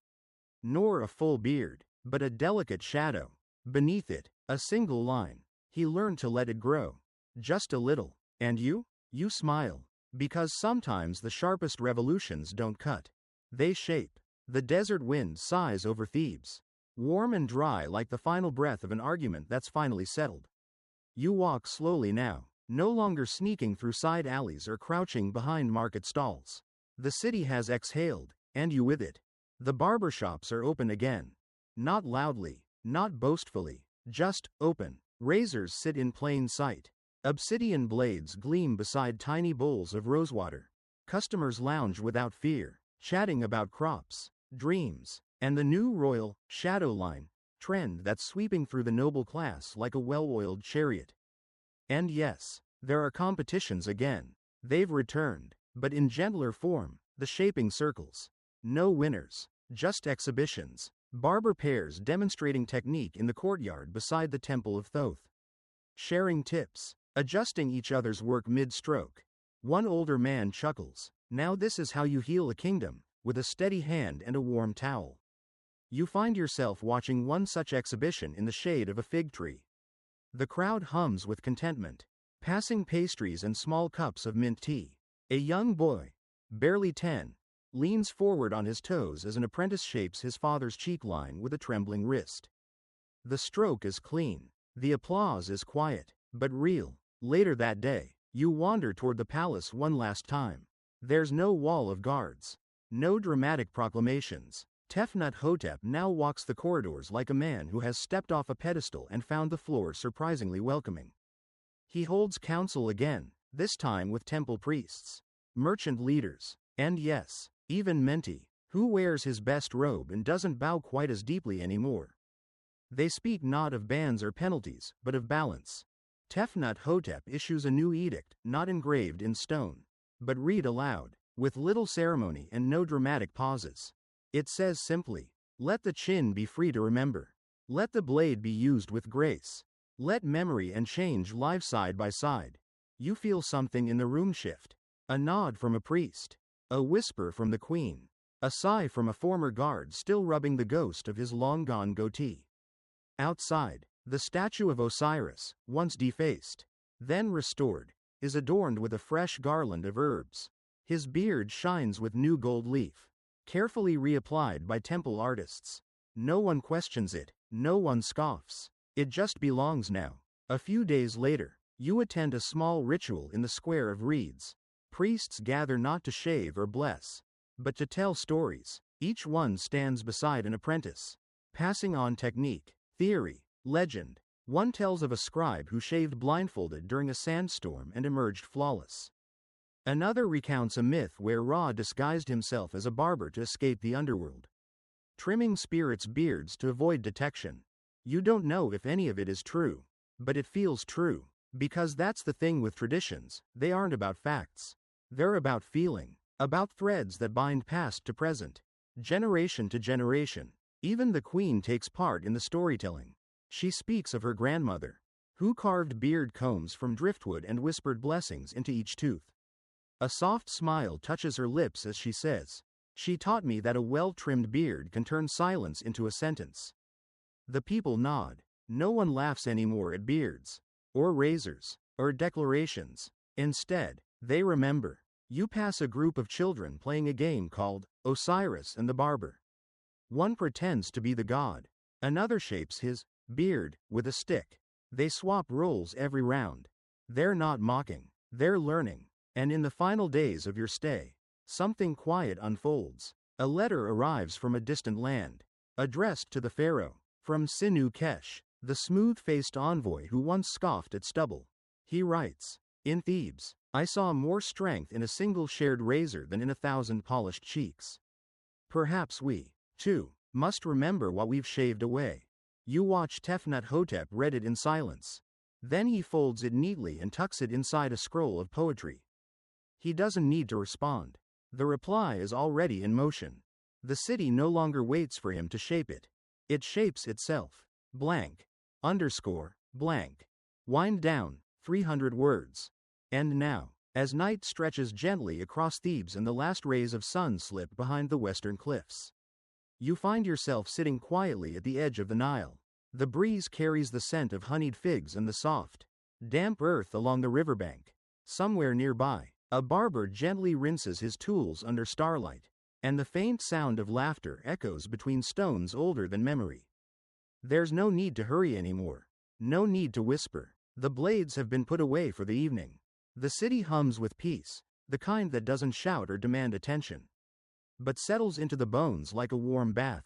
nor a full beard, but a delicate shadow. Beneath it, a single line. He learned to let it grow. Just a little. And you? You smile. Because sometimes the sharpest revolutions don't cut. They shape. The desert wind sighs over Thebes. Warm and dry like the final breath of an argument that's finally settled. You walk slowly now, no longer sneaking through side alleys or crouching behind market stalls. The city has exhaled, and you with it. The barbershops are open again. Not loudly, not boastfully, just open. Razors sit in plain sight. Obsidian blades gleam beside tiny bowls of rosewater. Customers lounge without fear, chatting about crops, dreams, and the new royal shadow line trend that's sweeping through the noble class like a well-oiled chariot. And yes, there are competitions again. They've returned, but in gentler form, the shaping circles. No winners, just exhibitions. Barber pairs demonstrating technique in the courtyard beside the Temple of Thoth. Sharing tips, adjusting each other's work mid-stroke. One older man chuckles. Now this is how you heal a kingdom, with a steady hand and a warm towel. You find yourself watching one such exhibition in the shade of a fig tree. The crowd hums with contentment, passing pastries and small cups of mint tea. A young boy, barely 10, leans forward on his toes as an apprentice shapes his father's cheek line with a trembling wrist. The stroke is clean. The applause is quiet, but real. Later that day, you wander toward the palace one last time. There's no wall of guards. No dramatic proclamations. Tefnut Hotep now walks the corridors like a man who has stepped off a pedestal and found the floor surprisingly welcoming. He holds council again, this time with temple priests, merchant leaders, and yes, even Menti, who wears his best robe and doesn't bow quite as deeply anymore. They speak not of bans or penalties, but of balance. Tefnut Hotep issues a new edict, not engraved in stone, but read aloud, with little ceremony and no dramatic pauses. It says simply, let the chin be free to remember. Let the blade be used with grace. Let memory and change live side by side. You feel something in the room shift. A nod from a priest. A whisper from the queen. A sigh from a former guard still rubbing the ghost of his long-gone goatee. Outside, the statue of Osiris, once defaced, then restored, is adorned with a fresh garland of herbs. His beard shines with new gold leaf, carefully reapplied by temple artists. No one questions it, no one scoffs. It just belongs now. A few days later, you attend a small ritual in the square of reeds. Priests gather not to shave or bless, but to tell stories. Each one stands beside an apprentice, passing on technique, theory, legend. One tells of a scribe who shaved blindfolded during a sandstorm and emerged flawless. Another recounts a myth where Ra disguised himself as a barber to escape the underworld, trimming spirits' beards to avoid detection. You don't know if any of it is true, but it feels true, because that's the thing with traditions, they aren't about facts. They're about feeling. About threads that bind past to present, generation to generation. Even the queen takes part in the storytelling. She speaks of her grandmother, who carved beard combs from driftwood and whispered blessings into each tooth. A soft smile touches her lips as she says, "She taught me that a well-trimmed beard can turn silence into a sentence." The people nod. No one laughs anymore at beards, or razors, or declarations. Instead, they remember. You pass a group of children playing a game called Osiris and the Barber. One pretends to be the god. Another shapes his beard with a stick. They swap roles every round. They're not mocking. They're learning. And in the final days of your stay, something quiet unfolds. A letter arrives from a distant land, addressed to the Pharaoh, from Sinu Kesh, the smooth-faced envoy who once scoffed at stubble. He writes, "In Thebes, I saw more strength in a single shared razor than in 1,000 polished cheeks. Perhaps we, too, must remember what we've shaved away." You watch Tefnut-Hotep read it in silence. Then he folds it neatly and tucks it inside a scroll of poetry. He doesn't need to respond. The reply is already in motion. The city no longer waits for him to shape it. It shapes itself. Blank. Underscore. Blank. Wind down. 300 words. And now, as night stretches gently across Thebes and the last rays of sun slip behind the western cliffs, you find yourself sitting quietly at the edge of the Nile. The breeze carries the scent of honeyed figs and the soft, damp earth along the riverbank. Somewhere nearby, a barber gently rinses his tools under starlight, and the faint sound of laughter echoes between stones older than memory. There's no need to hurry anymore. No need to whisper. The blades have been put away for the evening. The city hums with peace, the kind that doesn't shout or demand attention, but settles into the bones like a warm bath.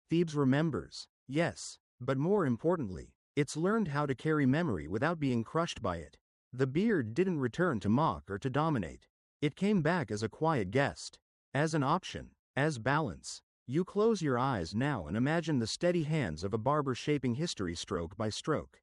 Thebes remembers, yes, but more importantly, it's learned how to carry memory without being crushed by it. The beard didn't return to mock or to dominate. It came back as a quiet guest, as an option, as balance. You close your eyes now and imagine the steady hands of a barber shaping history stroke by stroke.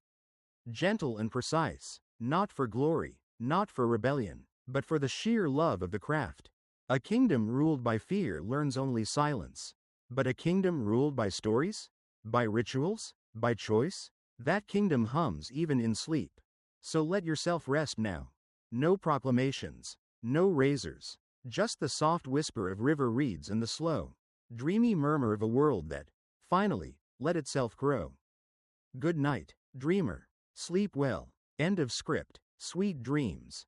Gentle and precise, not for glory, not for rebellion, but for the sheer love of the craft. A kingdom ruled by fear learns only silence. But a kingdom ruled by stories? By rituals? By choice? That kingdom hums even in sleep. So let yourself rest now. No proclamations. No razors. Just the soft whisper of river reeds and the slow, dreamy murmur of a world that, finally, let itself grow. Good night, dreamer. Sleep well. End of script. Sweet dreams.